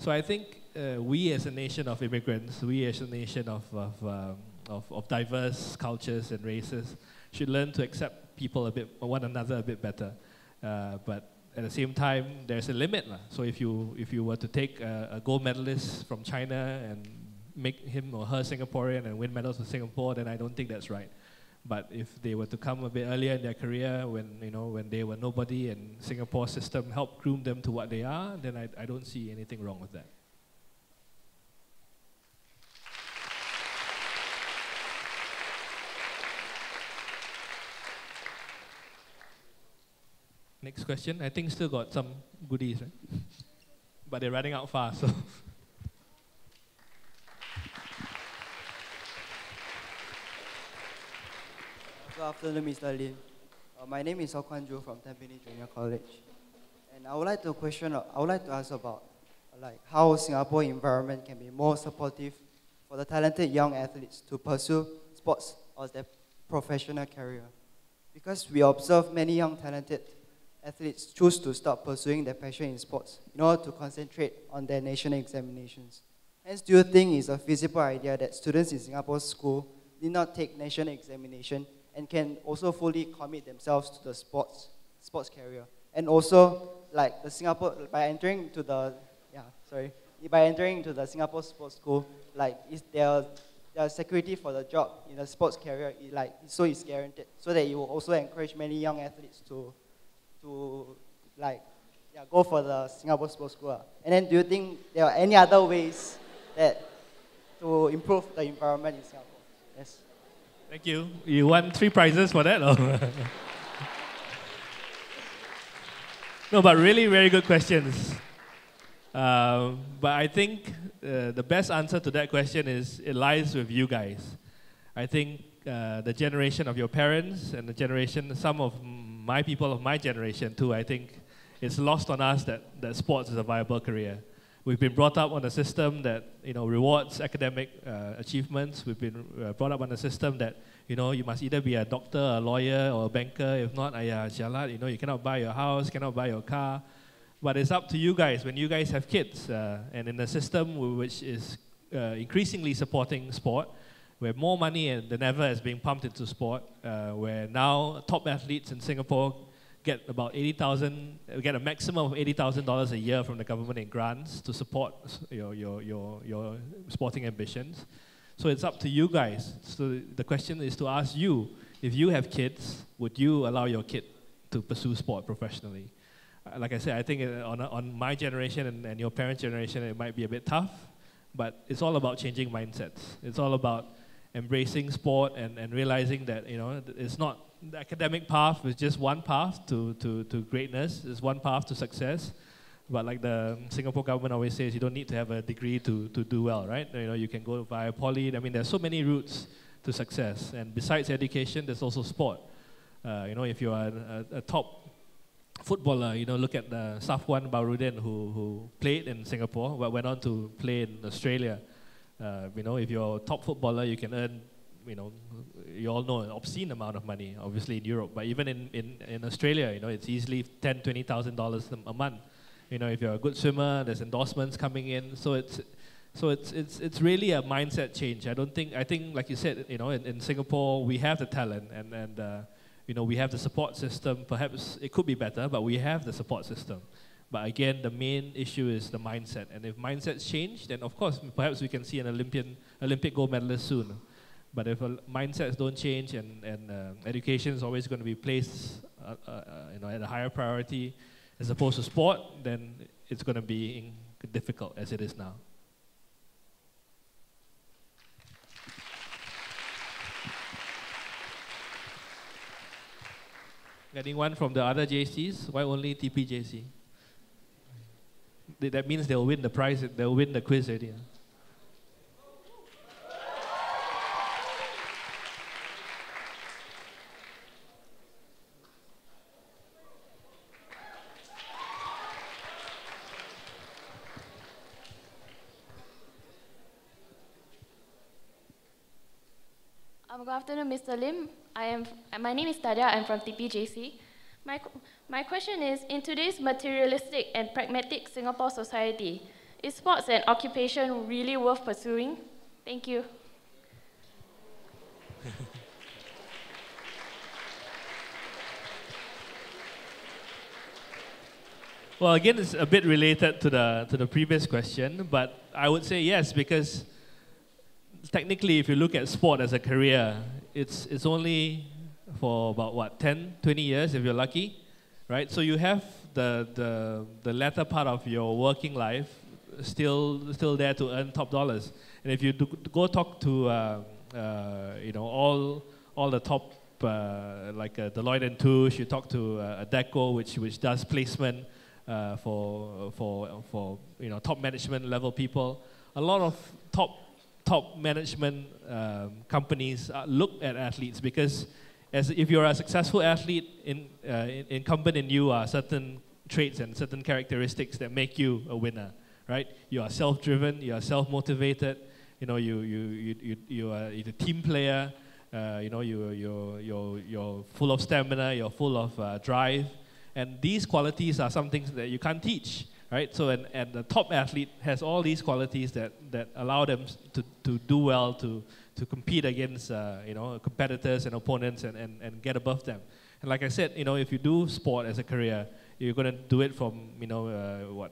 I think we as a nation of immigrants, we as a nation of diverse cultures and races, should learn to accept one another a bit better. But at the same time, there's a limit. So if you were to take a gold medalist from China and make him or her Singaporean and win medals for Singapore, then I don't think that's right. But if they were to come a bit earlier in their career, when they were nobody and Singapore's system helped groom them to what they are, then I don't see anything wrong with that. Next question. I think still got some goodies, right? But they're running out fast, so. Good afternoon, Mr. Lim. My name is Okwan Ju from Tampines Junior College, and I would like to ask about how Singapore environment can be more supportive for the talented young athletes to pursue sports as their professional career, because we observe many young talented athletes choose to stop pursuing their passion in sports in order to concentrate on their national examinations. Hence, do you think it's a feasible idea that students in Singapore's school need not take national examination and can also fully commit themselves to the sports career? And also, by entering into the Singapore sports school, is there security for the job in the sports career, so it's guaranteed, so that you will also encourage many young athletes to to like go for the Singapore Sports School? And then do you think there are any other ways that to improve the environment in Singapore? Yes. Thank you. You won 3 prizes for that? Or? No, but really very good questions. But I think the best answer to that question is it lies with you guys. I think the generation of your parents and the generation, some of my people of my generation too, I think it's lost on us that sports is a viable career. We've been brought up on a system that rewards academic achievements. We've been brought up on a system that you must either be a doctor, a lawyer, or a banker. If not, jalat, you cannot buy your house, cannot buy your car. But it's up to you guys when you guys have kids, and in a system which is increasingly supporting sport, where more money than ever is being pumped into sport, where now top athletes in Singapore get about get a maximum of $80,000 a year from the government in grants to support your sporting ambitions. So it's up to you guys. So the question is to ask you, if you have kids, would you allow your kid to pursue sport professionally? Like I said, I think on my generation and your parents' generation, it might be a bit tough, but it's all about changing mindsets. It's all about embracing sport and realizing that it's not the academic path is just one path to greatness. It's one path to success. But like the Singapore government always says, you don't need to have a degree to do well, right? You can go via poly. I mean, there's so many routes to success. And besides education, there's also sport. If you are a top footballer, look at Safwan Barudin, who played in Singapore but went on to play in Australia. If you're a top footballer, you can earn, you all know, an obscene amount of money, obviously in Europe. But even in Australia, it's easily $10,000, $20,000 a month. If you're a good swimmer, there's endorsements coming in. So it's really a mindset change. I think like you said, in Singapore we have the talent and we have the support system. Perhaps it could be better, but we have the support system. But again, the main issue is the mindset. And if mindsets change, then of course, perhaps we can see an Olympic gold medalist soon. But if mindsets don't change and education is always going to be placed at a higher priority as opposed to sport, then it's going to be difficult as it is now. Anyone from the other JCs? Why only TPJC? That means they'll win the prize, they'll win the quiz already. Good afternoon, Mr. Lim. My name is Tadia. I'm from TPJC. My question is, in today's materialistic and pragmatic Singapore society, is sports an occupation really worth pursuing? Thank you. Well, again, it's a bit related to the previous question, but I would say yes, because technically, if you look at sport as a career, it's only for about 10, 20 years if you're lucky, right? So you have the latter part of your working life still there to earn top dollars. And if you go talk to all the top like Deloitte and Touche, you talk to Adecco, which does placement for top management level people. A lot of top management companies look at athletes because if you're a successful athlete, incumbent in you are certain traits and certain characteristics that make you a winner, right? You are self-driven, you are self-motivated, you are a team player, you're full of stamina, you're full of drive, and these qualities are some things that you can't teach. Right? So, and the top athlete has all these qualities that allow them to do well, to compete against competitors and opponents and get above them. And like I said, if you do sport as a career, you're going to do it from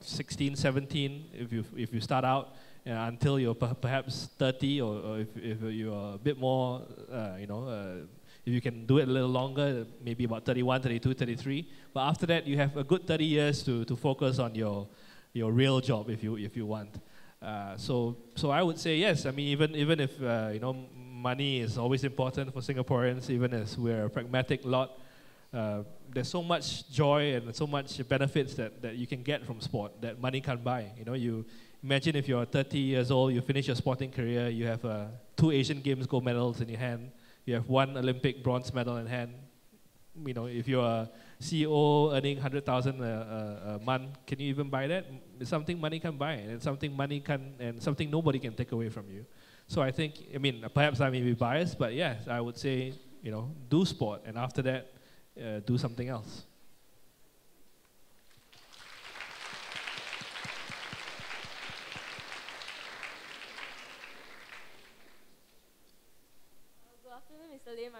16, 17 if you start out until you're perhaps 30, or if you're a bit more If you can do it a little longer, maybe about 31, 32, 33. But after that, you have a good 30 years to focus on your real job if you want. So I would say yes. I mean, even if money is always important for Singaporeans, even as we're a pragmatic lot, there's so much joy and so much benefits that you can get from sport that money can't buy. You imagine if you're 30 years old, you finish your sporting career, you have 2 Asian Games gold medals in your hand, you have 1 Olympic bronze medal in hand. If you're a CEO earning 100,000 a month, can you even buy that? It's something money can buy, and it's something money can, and something nobody can take away from you. So I think, perhaps I may be biased, but yes, I would say, do sport, and after that, do something else. Good afternoon, Mr. Lim.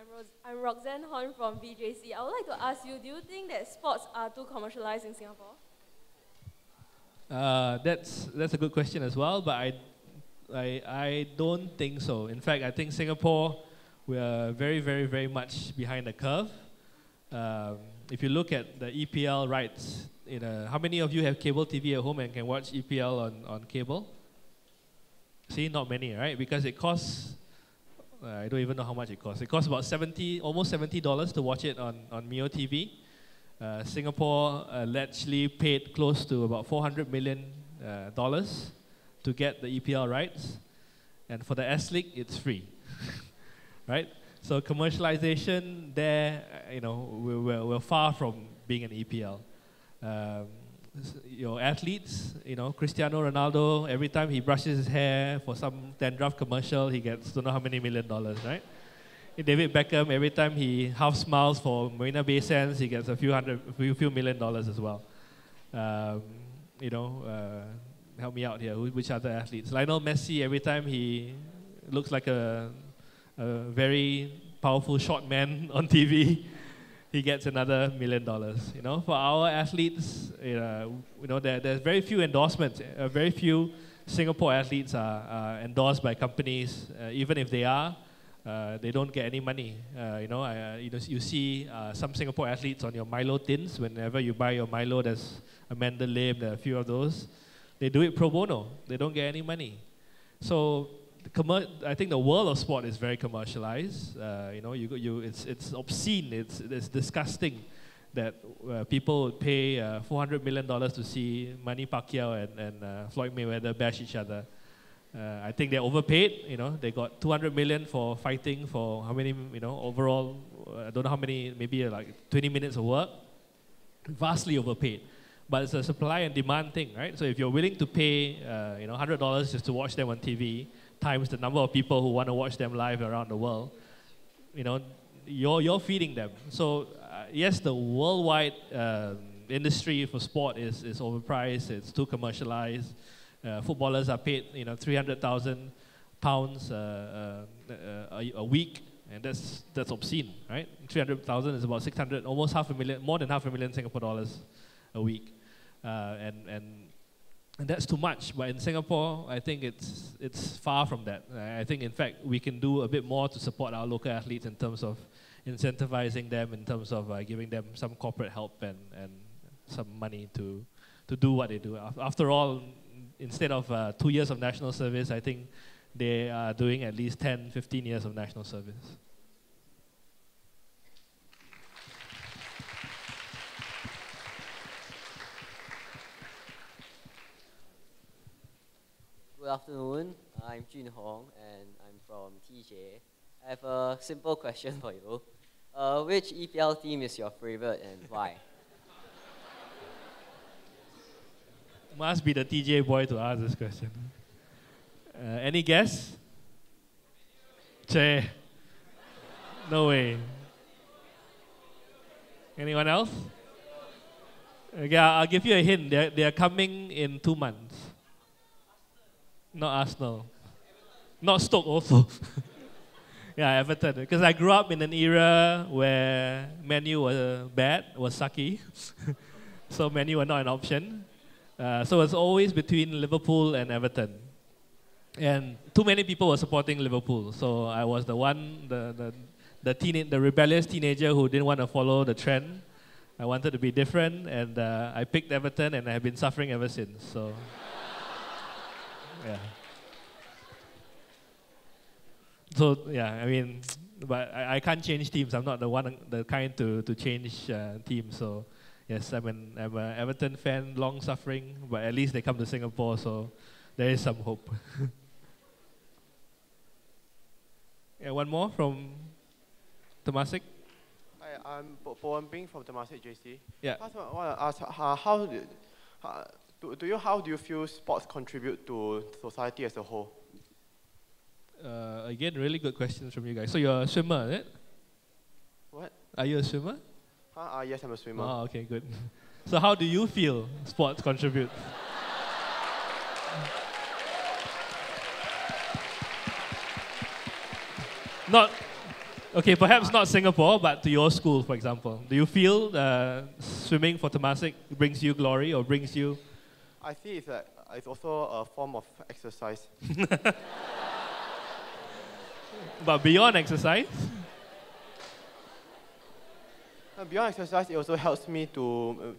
I'm Roxanne Horn from VJC. I would like to ask you, do you think that sports are too commercialized in Singapore? That's a good question as well, but I don't think so. In fact, I think Singapore, we are very, very, very much behind the curve. If you look at the EPL rights, how many of you have cable TV at home and can watch EPL on cable? See, not many, right? Because it costs, I don't even know how much it costs. It costs about almost $70 to watch it on Mio TV. Singapore allegedly paid close to about $400 million to get the EPL rights. And for the S-League, it's free, right? So commercialization there, we're far from being an EPL. Your athletes, Cristiano Ronaldo, every time he brushes his hair for some dandruff commercial, he gets don't know how many $1 million, right? David Beckham, every time he half smiles for Marina Bay Sands, he gets a few $1 million as well. Help me out here. Which other athletes? Lionel Messi, every time he looks like a very powerful short man on TV, he gets another $1 million. For our athletes, there's very few endorsements. Very few Singapore athletes are endorsed by companies. Even if they are, they don't get any money. You see some Singapore athletes on your Milo tins. Whenever you buy your Milo, there's Amanda Lim, there are a few of those. They do it pro bono. They don't get any money. So I think the world of sport is very commercialized. It's obscene. It's disgusting that people would pay $400 million to see Manny Pacquiao and Floyd Mayweather bash each other. I think they're overpaid. They got $200 million for fighting for how many? Overall, I don't know how many. Maybe like 20 minutes of work. Vastly overpaid. But it's a supply and demand thing, right? So if you're willing to pay, $100 just to watch them on TV, times the number of people who want to watch them live around the world, you're feeding them. So yes, the worldwide industry for sport is overpriced. It's too commercialized. Footballers are paid, £300,000 a week, and that's obscene, right? 300,000 is about 600, almost $500,000, more than $500,000 Singapore dollars a week, and that's too much. But in Singapore, I think it's far from that. I think, in fact, we can do a bit more to support our local athletes in terms of incentivizing them, in terms of giving them some corporate help and some money to do what they do. After all, instead of 2 years of national service, I think they are doing at least 10, 15 years of national service. Good afternoon, I'm Jun Hong and I'm from TJ. I have a simple question for you. Which EPL team is your favorite and why? Must be the TJ boy to ask this question. Any guess? Che. No way. Anyone else? Okay, I'll give you a hint. They are coming in 2 months. Not Arsenal. Not Stoke also. Yeah, Everton. Because I grew up in an era where Man U was sucky. So Man U were not an option. So it's always between Liverpool and Everton. And too many people were supporting Liverpool. So I was the the rebellious teenager who didn't want to follow the trend. I wanted to be different, and I picked Everton, and I have been suffering ever since. So, yeah. So yeah, I mean, but I can't change teams. I'm not the kind to change teams. So yes, I'm an Everton fan, long suffering, but at least they come to Singapore, so there is some hope. Yeah, one more from Temasek. Hi, I'm Bowen Bing from Temasek JC. Yeah. I want to ask, how do you feel sports contribute to society as a whole? Again, really good questions from you guys. So you're a swimmer, is it? What? Are you a swimmer? Yes, I'm a swimmer. Oh, okay, good. So how do you feel sports contribute? Not, okay, perhaps not Singapore, but to your school, for example. Do you feel swimming for Temasek brings you glory or brings you... I see it's also a form of exercise. But beyond exercise? Beyond exercise, it also helps me to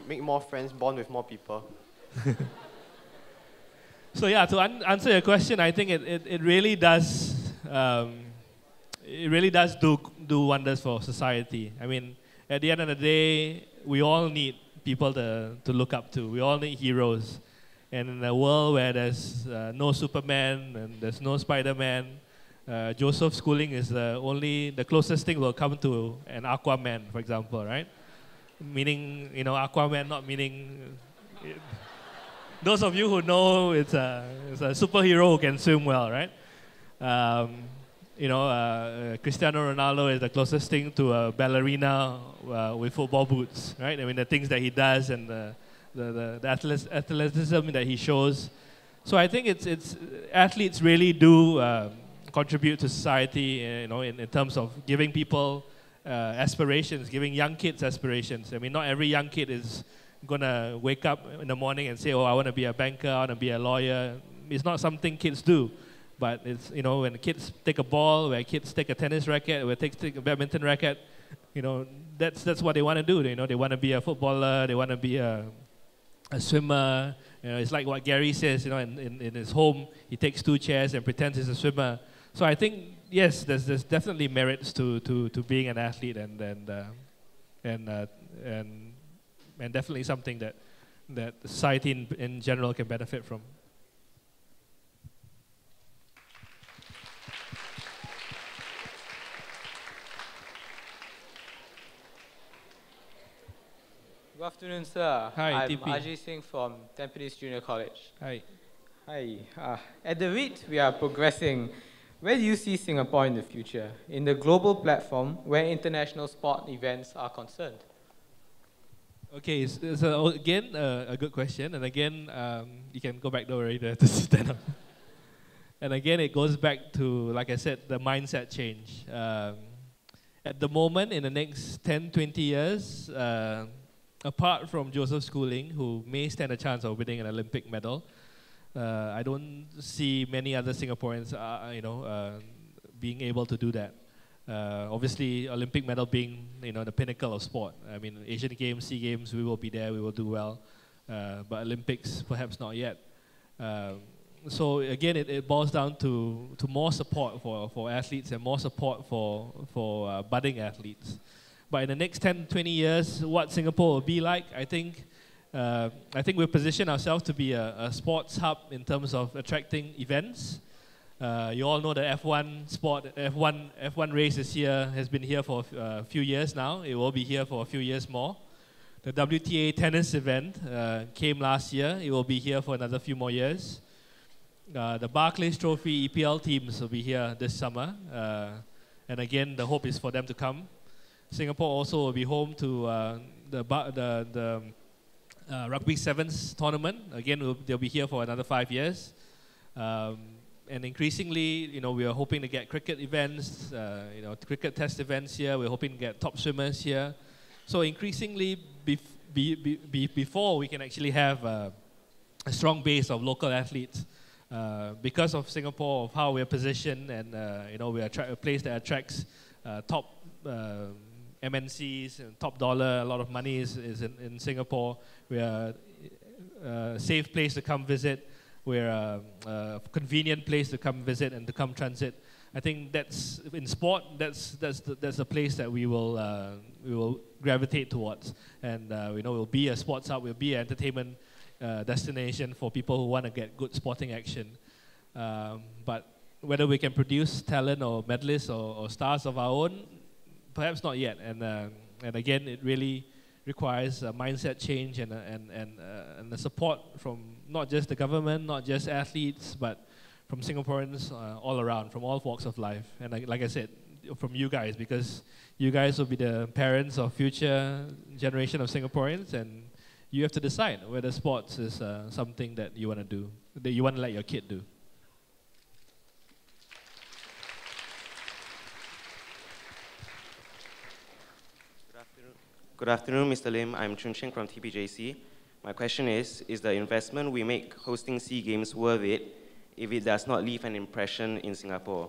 make more friends, bond with more people. So yeah, to answer your question, I think it really does do wonders for society. I mean, at the end of the day, we all need people to look up to. We all need heroes. And in a world where there's no Superman and there's no Spider-Man, Joseph Schooling is the closest thing we'll come to an Aquaman, for example, right? Meaning, Aquaman not meaning... those of you who know it's a superhero who can swim well, right? Cristiano Ronaldo is the closest thing to a ballerina with football boots, right? I mean, the things that he does and the athleticism that he shows. So I think it's athletes really do contribute to society, in terms of giving people aspirations, giving young kids aspirations. I mean, not every young kid is gonna wake up in the morning and say, "Oh, I want to be a banker, I want to be a lawyer." It's not something kids do. But it's, when kids take a ball, when kids take a tennis racket, when kids take a badminton racket, that's what they want to do. They want to be a footballer, they want to be a swimmer. It's like what Gary says, in his home, he takes 2 chairs and pretends he's a swimmer. So I think, yes, there's definitely merits to being an athlete and definitely something that society in general can benefit from. Good afternoon, sir. Hi, I'm TP. Ajay Singh from Tampines Junior College. Hi. Hi. At the rate we are progressing, where do you see Singapore in the future, in the global platform where international sport events are concerned? Okay, so again, a good question. And again, you can go back, don't worry, to stand up. And again, it goes back to, like I said, the mindset change. At the moment, in the next 10, 20 years, apart from Joseph Schooling, who may stand a chance of winning an Olympic medal, I don't see many other Singaporeans, being able to do that. Obviously, Olympic medal being, the pinnacle of sport. I mean, Asian Games, SEA Games, we will be there, we will do well. But Olympics, perhaps not yet. So again, it boils down to more support for athletes and more support for budding athletes. But in the next 10, 20 years, what Singapore will be like, I think we've positioned ourselves to be a sports hub in terms of attracting events. You all know the F1 race is here, has been here for a few years now. It will be here for a few years more. The WTA tennis event came last year. It will be here for another few more years. The Barclays Trophy EPL teams will be here this summer. And again, the hope is for them to come. Singapore also will be home to the Rugby Sevens tournament. Again, they'll be here for another 5 years. And increasingly, we are hoping to get cricket events, cricket test events here. We're hoping to get top swimmers here. So increasingly, before we can actually have a strong base of local athletes, because of Singapore, of how we're positioned, and we are a place that attracts top MNCs, and top dollar. A lot of money is in Singapore. We are a safe place to come visit. We're a convenient place to come visit and to come transit. I think that's in sport. That's the place that we will gravitate towards, and we'll be a sports hub. We'll be an entertainment destination for people who want to get good sporting action. But whether we can produce talent or medalists or stars of our own, perhaps not yet. And again, it really requires a mindset change and the support from not just the government, not just athletes, but from Singaporeans all around, from all walks of life. And like I said, from you guys, because you guys will be the parents of future generation of Singaporeans, and you have to decide whether sports is something that you want to do, that you want to let your kid do. Good afternoon, Mr. Lim. I'm Chun Cheng from TPJC. My question is the investment we make hosting SEA Games worth it if it does not leave an impression in Singapore?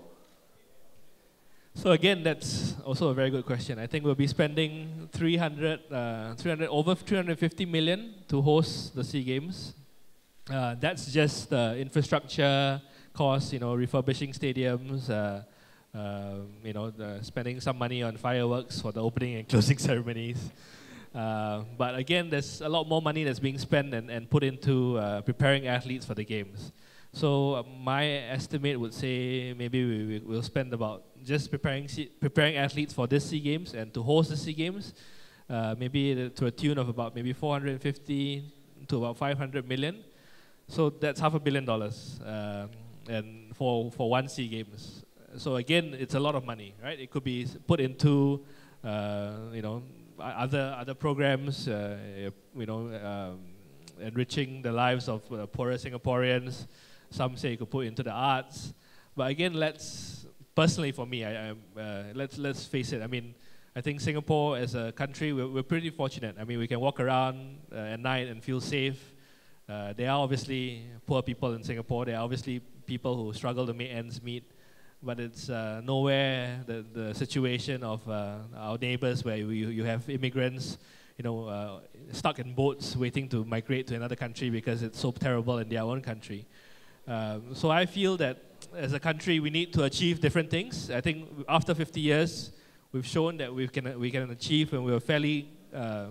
So again, that's also a very good question. I think we'll be spending over 350 million to host the SEA Games. That's just infrastructure costs, refurbishing stadiums, spending some money on fireworks for the opening and closing ceremonies. But again, there's a lot more money that's being spent and put into preparing athletes for the games. So my estimate would say maybe we'll spend about just preparing athletes for this SEA Games and to host the SEA Games, maybe to a tune of about maybe 450 to about 500 million. So that's $500 million, and for one SEA Games. So again, it's a lot of money, right? It could be put into other programs, enriching the lives of poorer Singaporeans. Some say it could put into the arts. But again, personally for me, let's face it. I mean, I think Singapore as a country, we're pretty fortunate. I mean, we can walk around at night and feel safe. There are obviously poor people in Singapore. There are obviously people who struggle to make ends meet. But it's nowhere the situation of our neighbors where you have immigrants, stuck in boats waiting to migrate to another country because it's so terrible in their own country. So I feel that as a country, we need to achieve different things. I think after 50 years, we've shown that we can achieve, and we're fairly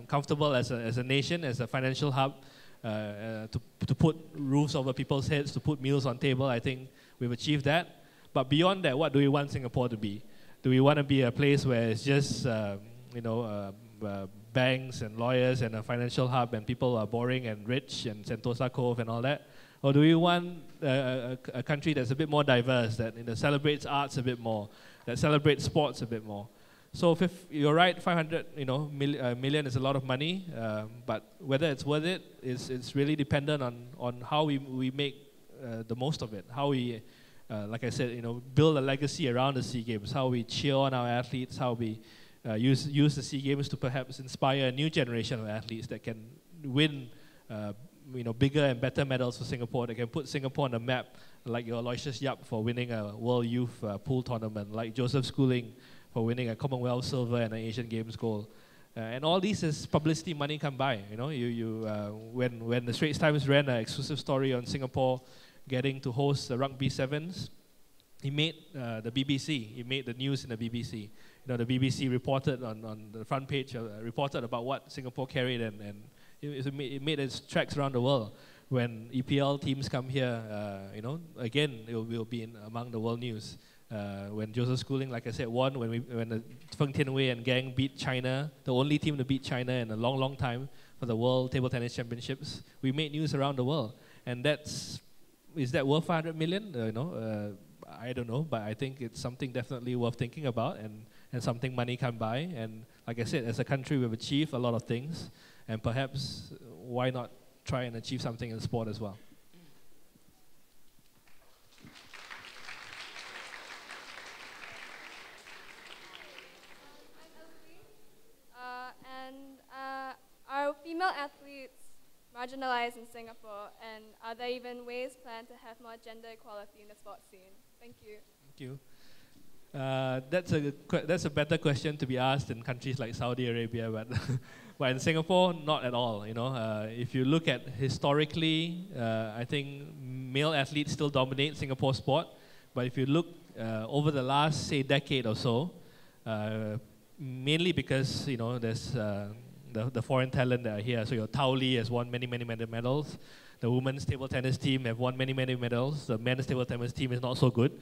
comfortable as a nation, as a financial hub, to put roofs over people's heads, to put meals on table. I think we've achieved that. But beyond that, what do we want Singapore to be? Do we want to be a place where it's just, banks and lawyers and a financial hub and people are boring and rich and Sentosa Cove and all that? Or do we want a country that's a bit more diverse, that celebrates arts a bit more, that celebrates sports a bit more? So if you're right, 500 million is a lot of money, but whether it's worth it it's really dependent on how we make the most of it, how we like I said, build a legacy around the SEA Games, how we cheer on our athletes, how we use the SEA Games to perhaps inspire a new generation of athletes that can win bigger and better medals for Singapore, that can put Singapore on the map, like your Aloysius Yap for winning a World Youth Pool Tournament, like Joseph Schooling for winning a Commonwealth silver and an Asian Games gold. And all these is publicity money come by. When the Straits Times ran an exclusive story on Singapore getting to host the Rugby Sevens, he made the BBC. He made the news in the BBC. The BBC reported on the front page, reported about what Singapore carried, and it made its tracks around the world. When EPL teams come here, again, it will be among the world news. When Joseph Schooling, like I said, won, when the Feng Tianwei and gang beat China, the only team to beat China in a long, long time for the World Table Tennis Championships, we made news around the world. And is that worth 500 million? I don't know, but I think it's something definitely worth thinking about, and something money can buy. And like I said, as a country, we've achieved a lot of things, and perhaps why not try and achieve something in sport as well? Are female athletes marginalized in Singapore, and are there even ways planned to have more gender equality in the sports scene? Thank you. Thank you. That's a better question to be asked in countries like Saudi Arabia, but but in Singapore, not at all. You know, if you look at historically, I think male athletes still dominate Singapore sport. But if you look over the last, say, decade or so, mainly because there's the foreign talent that are here. So your Tao Li has won many medals. The women's table tennis team have won many medals. The men's table tennis team is not so good.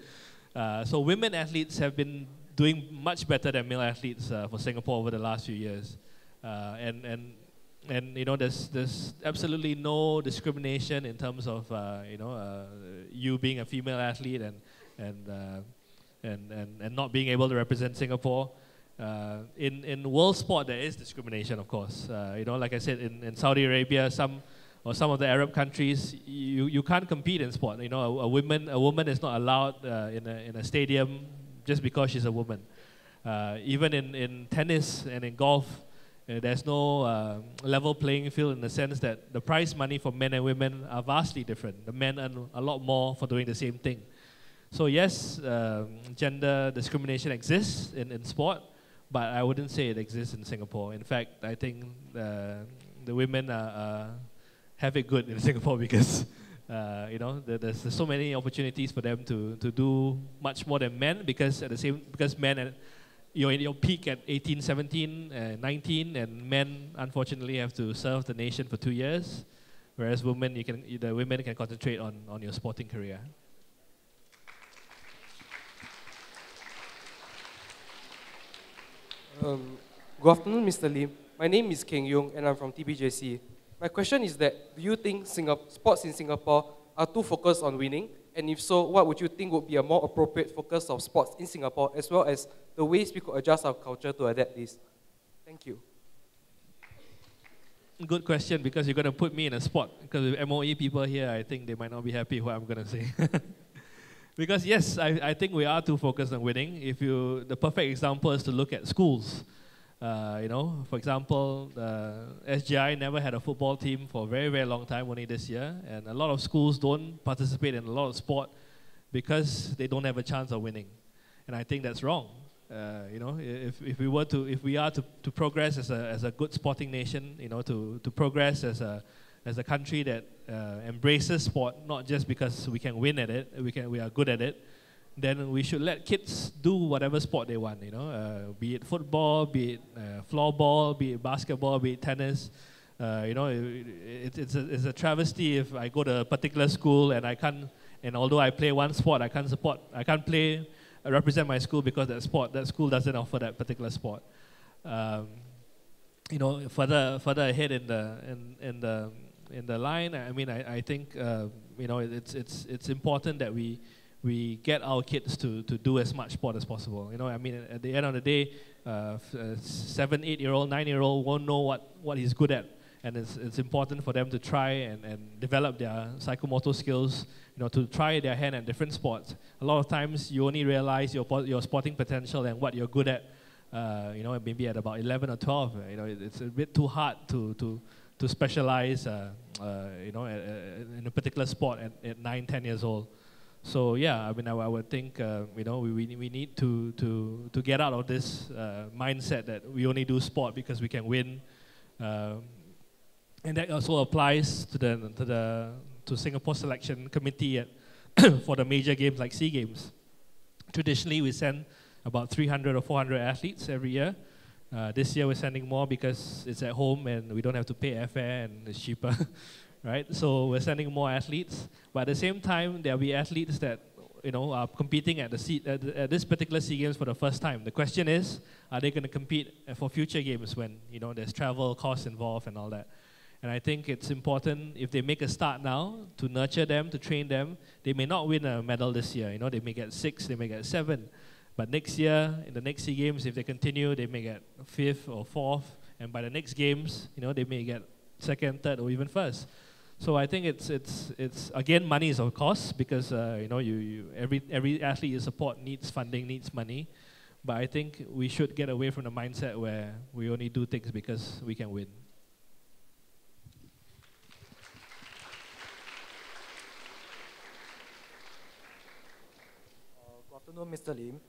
So women athletes have been doing much better than male athletes for Singapore over the last few years, and there's absolutely no discrimination in terms of you being a female athlete and not being able to represent Singapore. In world sport there is discrimination, of course. Like I said, in Saudi Arabia, some of the Arab countries, you can't compete in sport. A woman is not allowed in a stadium just because she's a woman. Even in tennis and in golf, there's no level playing field in the sense that the prize money for men and women are vastly different. The men earn a lot more for doing the same thing. So yes, gender discrimination exists in sport, but I wouldn't say it exists in Singapore. In fact, I think the women have it good in Singapore because there's so many opportunities for them to do much more than men, because men you're in your peak at 18, 17, 19, and men unfortunately have to serve the nation for 2 years, whereas the women can concentrate on your sporting career. Good afternoon, Mr. Lim. My name is Keng Yong, and I'm from TPJC. My question is that, do you think sports in Singapore are too focused on winning? And if so, what would you think would be a more appropriate focus of sports in Singapore, as well as the ways we could adjust our culture to adapt this? Thank you. Good question, because you're going to put me in a spot. Because with MOE people here, I think they might not be happy with what I'm going to say. Because yes, I think we are too focused on winning. The perfect example is to look at schools. For example, SGI never had a football team for a very long time, only this year. And a lot of schools don't participate in a lot of sport because they don't have a chance of winning. And I think that's wrong. If we are to progress as a good sporting nation, to progress as a country that embraces sport, not just because we can win at it, we are good at it, then we should let kids do whatever sport they want, be it football, be it floorball, be it basketball, be it tennis. It's a travesty if I go to a particular school and although I play one sport, I can't represent my school because that school doesn't offer that particular sport. Further ahead in the line, I think it's important that we get our kids to do as much sport as possible. At the end of the day, 7, 8-year-old, 9-year-old won't know what he's good at, and it's important for them to try and develop their psychomotor skills. To try their hand at different sports. A lot of times you only realize your sporting potential and what you're good at. Maybe at about 11 or 12. It's a bit too hard to specialize. In a particular sport at 9, 10 years old. So yeah, I would think we need to get out of this mindset that we only do sport because we can win, and that also applies to Singapore selection committee for the major games like SEA Games. Traditionally, we send about 300 or 400 athletes every year. This year we're sending more because it's at home and we don't have to pay airfare and it's cheaper. Right? So we're sending more athletes, but at the same time, there'll be athletes that are competing at this particular SEA Games for the first time. The question is, are they going to compete for future games when there's travel costs involved and all that? And I think it's important if they make a start now to nurture them, to train them. They may not win a medal this year. They may get 6, they may get 7, but next year in the next SEA Games, if they continue, they may get 5th or 4th, and by the next games, they may get 2nd, 3rd, or even 1st. So I think it's again, money is of course, because every athlete you support needs funding, needs money. But I think we should get away from the mindset where we only do things because we can win. Good afternoon, Mr. Lim.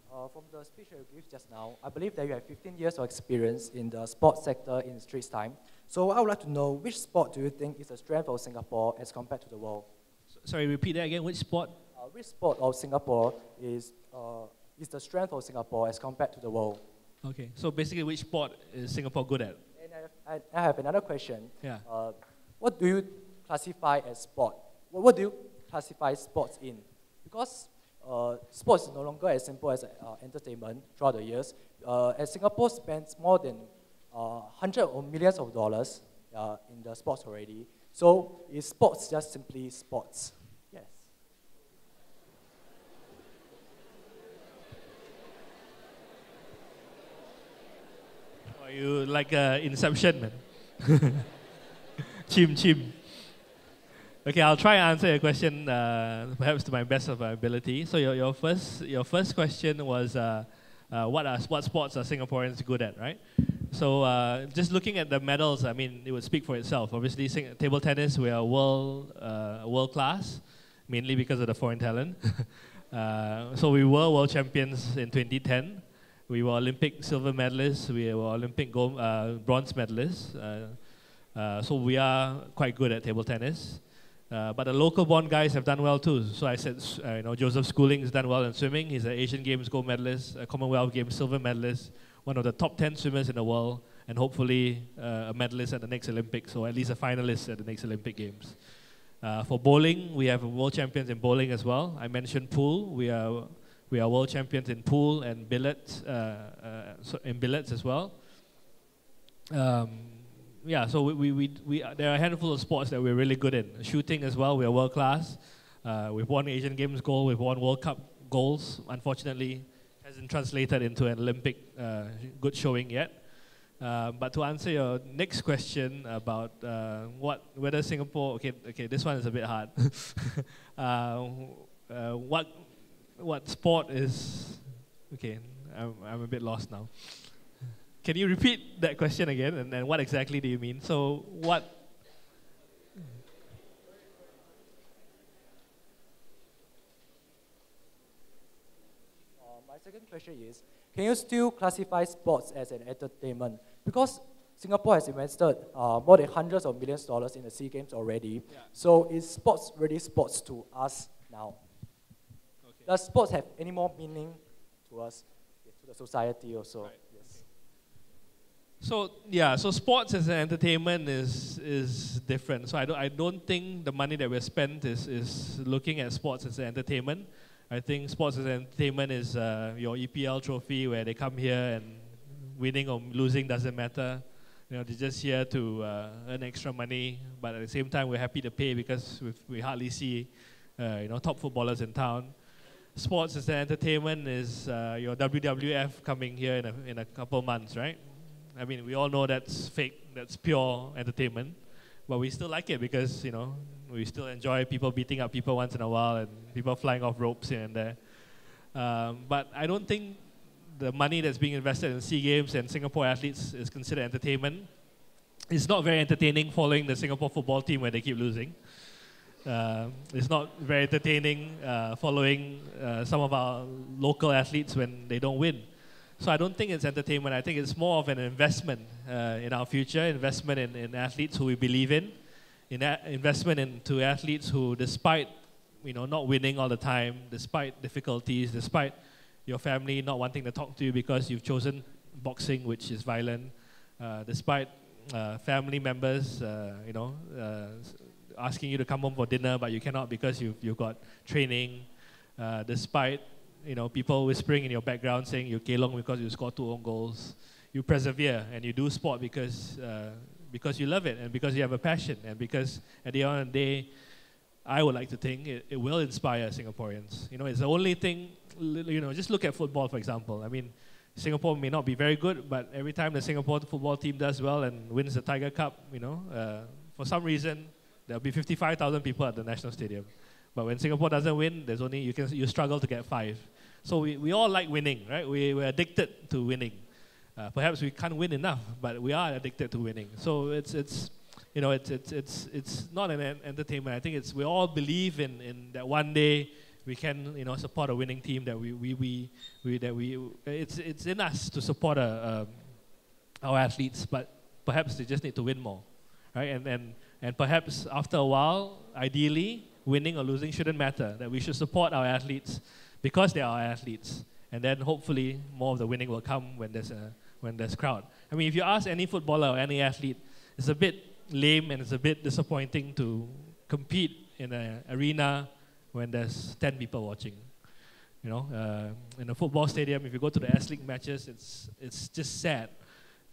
From the speech you gave just now, I believe that you have 15 years of experience in the sports sector in Straits Time. So I would like to know, which sport do you think is the strength of Singapore as compared to the world? Sorry, repeat that again. Which sport? Which sport of Singapore is the strength of Singapore as compared to the world? Okay, so basically which sport is Singapore good at? And I have another question. Yeah. What do you classify as sport? What do you classify sports in? Because sports is no longer as simple as entertainment throughout the years. As Singapore spends more than hundreds of millions of dollars in the sports already. So is sports just simply sports? Yes. Are you like Inception, man? Chim. Okay, I'll try and answer your question, perhaps to my best of my ability. So your first question was, what sports are Singaporeans good at, right? So just looking at the medals, I mean, it would speak for itself. Obviously, table tennis, we are world class, mainly because of the foreign talent. So we were world champions in 2010. We were Olympic silver medalists. We were Olympic bronze medalists. So we are quite good at table tennis. But the local born guys have done well too. So I said, Joseph Schooling has done well in swimming. He's an Asian Games gold medalist, a Commonwealth Games silver medalist, one of the top 10 swimmers in the world, and hopefully a medalist at the next Olympics, or at least a finalist at the next Olympic Games. For bowling, we have world champions in bowling as well. I mentioned pool. We are world champions in pool and billets, as well. Yeah, so there are a handful of sports that we're really good in. Shooting as well, we are world class. We've won Asian Games gold, we've won World Cup golds. Unfortunately, hasn't translated into an Olympic good showing yet. But to answer your next question about whether Singapore, okay, this one is a bit hard. What sport is, okay, I'm a bit lost now. Can you repeat that question again, and what exactly do you mean? So what? My second question is, can you still classify sports as an entertainment? Because Singapore has invested more than hundreds of millions of dollars in the SEA Games already. Yeah. So is sports really sports to us now? Okay. Does sports have any more meaning to us, to the society also? Right. So yeah, so sports as an entertainment is different. So I don't think the money that we spent is looking at sports as an entertainment. I think sports as an entertainment is your EPL trophy, where they come here and winning or losing doesn't matter. They're just here to earn extra money, but at the same time we're happy to pay because we hardly see top footballers in town. Sports as an entertainment is your WWF coming here in a couple months, right? I mean, we all know that's fake, that's pure entertainment, but we still like it because, we still enjoy people beating up people once in a while and people flying off ropes here and there. But I don't think the money that's being invested in SEA Games and Singapore athletes is considered entertainment. It's not very entertaining following the Singapore football team when they keep losing. It's not very entertaining following some of our local athletes when they don't win. So I don't think it's entertainment. I think it's more of an investment in our future, investment in athletes who we believe in investment into athletes who, despite not winning all the time, despite difficulties, despite your family not wanting to talk to you because you've chosen boxing, which is violent, despite family members, asking you to come home for dinner, but you cannot because you've got training, despite people whispering in your background saying you kelong because you scored 2 own goals. You persevere and you do sport because you love it and because you have a passion and because at the end of the day, I would like to think it will inspire Singaporeans. It's the only thing, just look at football, for example. I mean, Singapore may not be very good, but every time the Singapore football team does well and wins the Tiger Cup, for some reason, there'll be 55,000 people at the National Stadium. But when Singapore doesn't win, there's only you struggle to get 5. So we all like winning, right? We're addicted to winning. Perhaps we can't win enough, but we are addicted to winning. So it's not an entertainment. I think we all believe in that one day we can, support a winning team. That it's in us to support our athletes, but perhaps they just need to win more, right? And perhaps after a while, ideally, winning or losing shouldn't matter. That we should support our athletes because they are our athletes, and then hopefully more of the winning will come when there's crowd. I mean, if you ask any footballer or any athlete, it's a bit lame and it's a bit disappointing to compete in an arena when there's 10 people watching. In a football stadium, if you go to the S-League matches, it's just sad.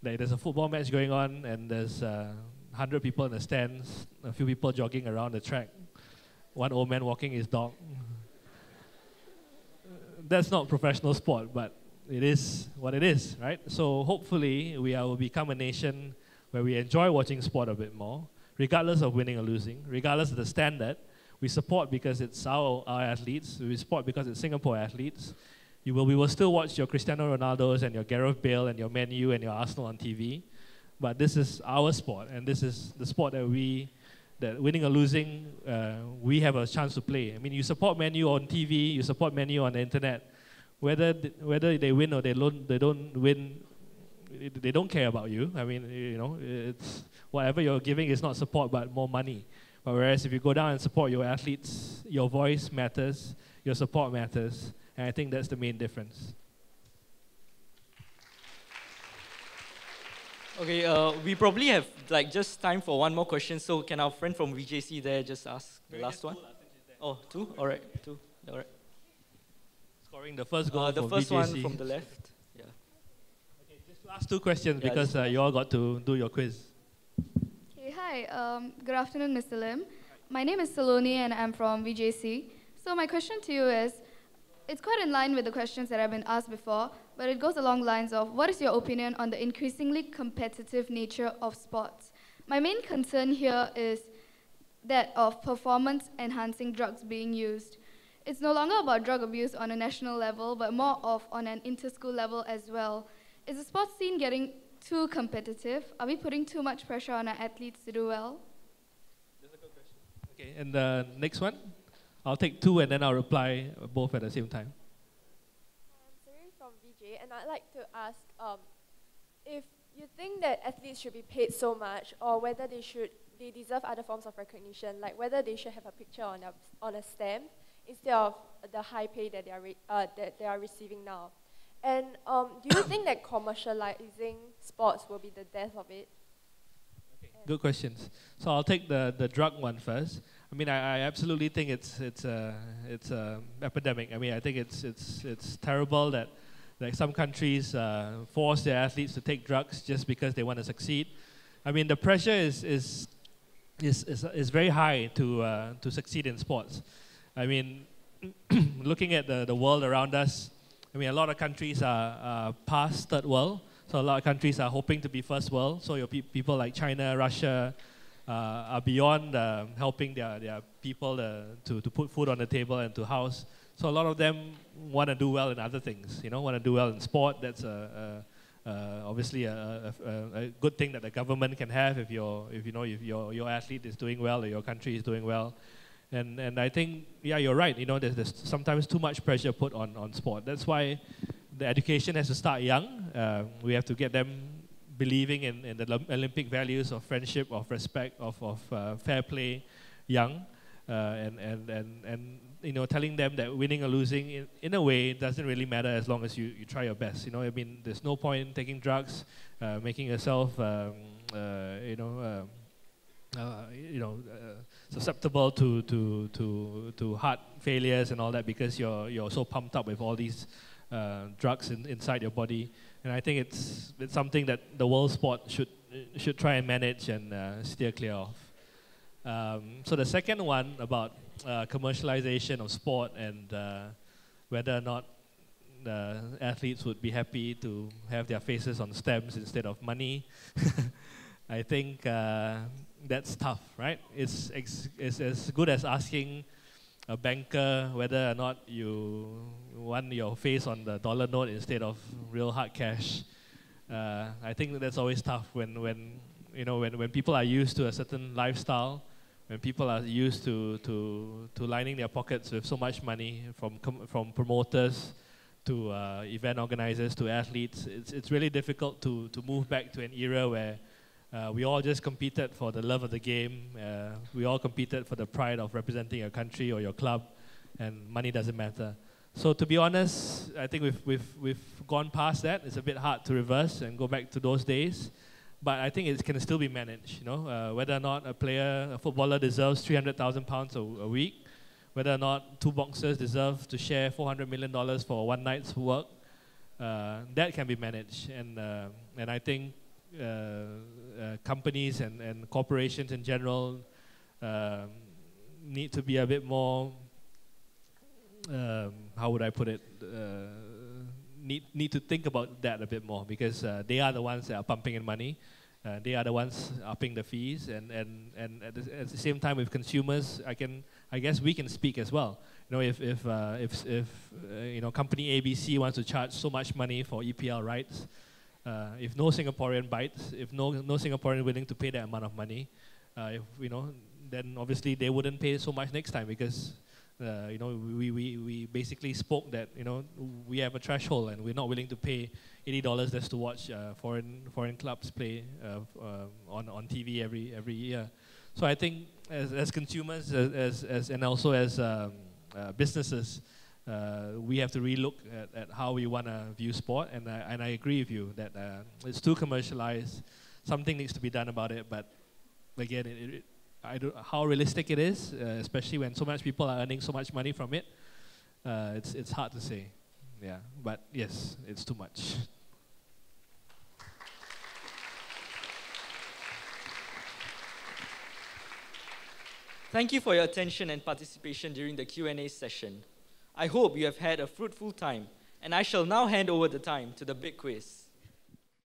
Like there's a football match going on and there's 100 people in the stands, a few people jogging around the track, one old man walking his dog. That's not professional sport, but it is what it is, right? So hopefully we will become a nation where we enjoy watching sport a bit more, regardless of winning or losing, regardless of the standard. We support because it's our athletes. We support because it's Singapore athletes. We will still watch your Cristiano Ronaldos and your Gareth Bale and your Man U and your Arsenal on TV. But this is our sport, and this is the sport that winning or losing, we have a chance to play. I mean, you support Man U on TV, you support Man U on the internet. Whether they win or they don't win, they don't care about you. I mean, it's whatever you're giving is not support but more money. But whereas if you go down and support your athletes, your voice matters, your support matters, and I think that's the main difference. Okay, we probably have just time for one more question. So can our friend from VJC there just ask the last one? Oh, two? All right, two. All right. Scoring the first goal the for first VJC. one from the left. Yeah. Okay, just last two questions because you all got to do your quiz. Okay, hi. Good afternoon, Mr. Lim. My name is Saloni and I'm from VJC. So my question to you is, it's quite in line with the questions that have been asked before, but it goes along lines of, what is your opinion on the increasingly competitive nature of sports? My main concern here is that of performance-enhancing drugs being used. It's no longer about drug abuse on a national level, but more of on an inter-school level as well. Is the sports scene getting too competitive? Are we putting too much pressure on our athletes to do well? That's a good question. Okay, and the next one? I'll take two and then I'll reply both at the same time. I'm Serene from VJ, and I'd like to ask if you think that athletes should be paid so much, or whether they deserve other forms of recognition, like whether they should have a picture on a stamp instead of the high pay that they are receiving now. And do you think that commercializing sports will be the death of it? Okay, good questions. So I'll take the drug one first. I mean, I absolutely think it's a epidemic. I mean, I think it's terrible that some countries force their athletes to take drugs just because they want to succeed. I mean, the pressure is very high to succeed in sports. I mean, looking at the world around us, I mean, a lot of countries are past third world, so a lot of countries are hoping to be first world. So your people like China, Russia, are beyond helping their people to put food on the table and to house. So a lot of them want to do well in other things, want to do well in sport. That's obviously a good thing that the government can have if your athlete is doing well or your country is doing well. And I think, yeah, you're right. There's sometimes too much pressure put on sport. That's why the education has to start young. We have to get them believing in the Olympic values of friendship, of respect, of fair play, young, and telling them that winning or losing in a way doesn't really matter as long as you try your best. I mean, there's no point in taking drugs, making yourself susceptible to heart failures and all that because you're so pumped up with all these drugs inside your body. And I think it's something that the world sport should try and manage and steer clear of. So the second one about commercialization of sport and whether or not the athletes would be happy to have their faces on stamps instead of money. I think that's tough, right? It's as good as asking a banker whether or not you want your face on the dollar note instead of real hard cash. I think that's always tough when people are used to a certain lifestyle, when people are used to lining their pockets with so much money from promoters to event organizers to athletes, it's really difficult to move back to an era where we all just competed for the love of the game. We all competed for the pride of representing your country or your club, and money doesn't matter. So to be honest, I think we've gone past that. It's a bit hard to reverse and go back to those days, but I think it can still be managed. You know, whether or not a footballer deserves £300,000 a week, whether or not two boxers deserve to share $400 million for one night's work, that can be managed. And I think companies and corporations in general need to be a bit more, how would I put it, need to think about that a bit more, because they are the ones that are pumping in money. They are the ones upping the fees, and at the same time with consumers, I guess we can speak as well. You know, if you know, company ABC wants to charge so much money for EPL rights, if no Singaporean bites, if no Singaporean willing to pay that amount of money, if you know, then obviously they wouldn't pay so much next time, because you know, we basically spoke that, you know, we have a threshold and we're not willing to pay $80 just to watch foreign clubs play on TV every year. So I think as consumers, and also as businesses, we have to relook at how we want to view sport. And I agree with you that it's too commercialized. Something needs to be done about it. But again, I don't how realistic it is, especially when so much people are earning so much money from it. It's hard to say. Yeah, but yes, it's too much. Thank you for your attention and participation during the Q&A session. I hope you have had a fruitful time, and I shall now hand over the time to the big quiz.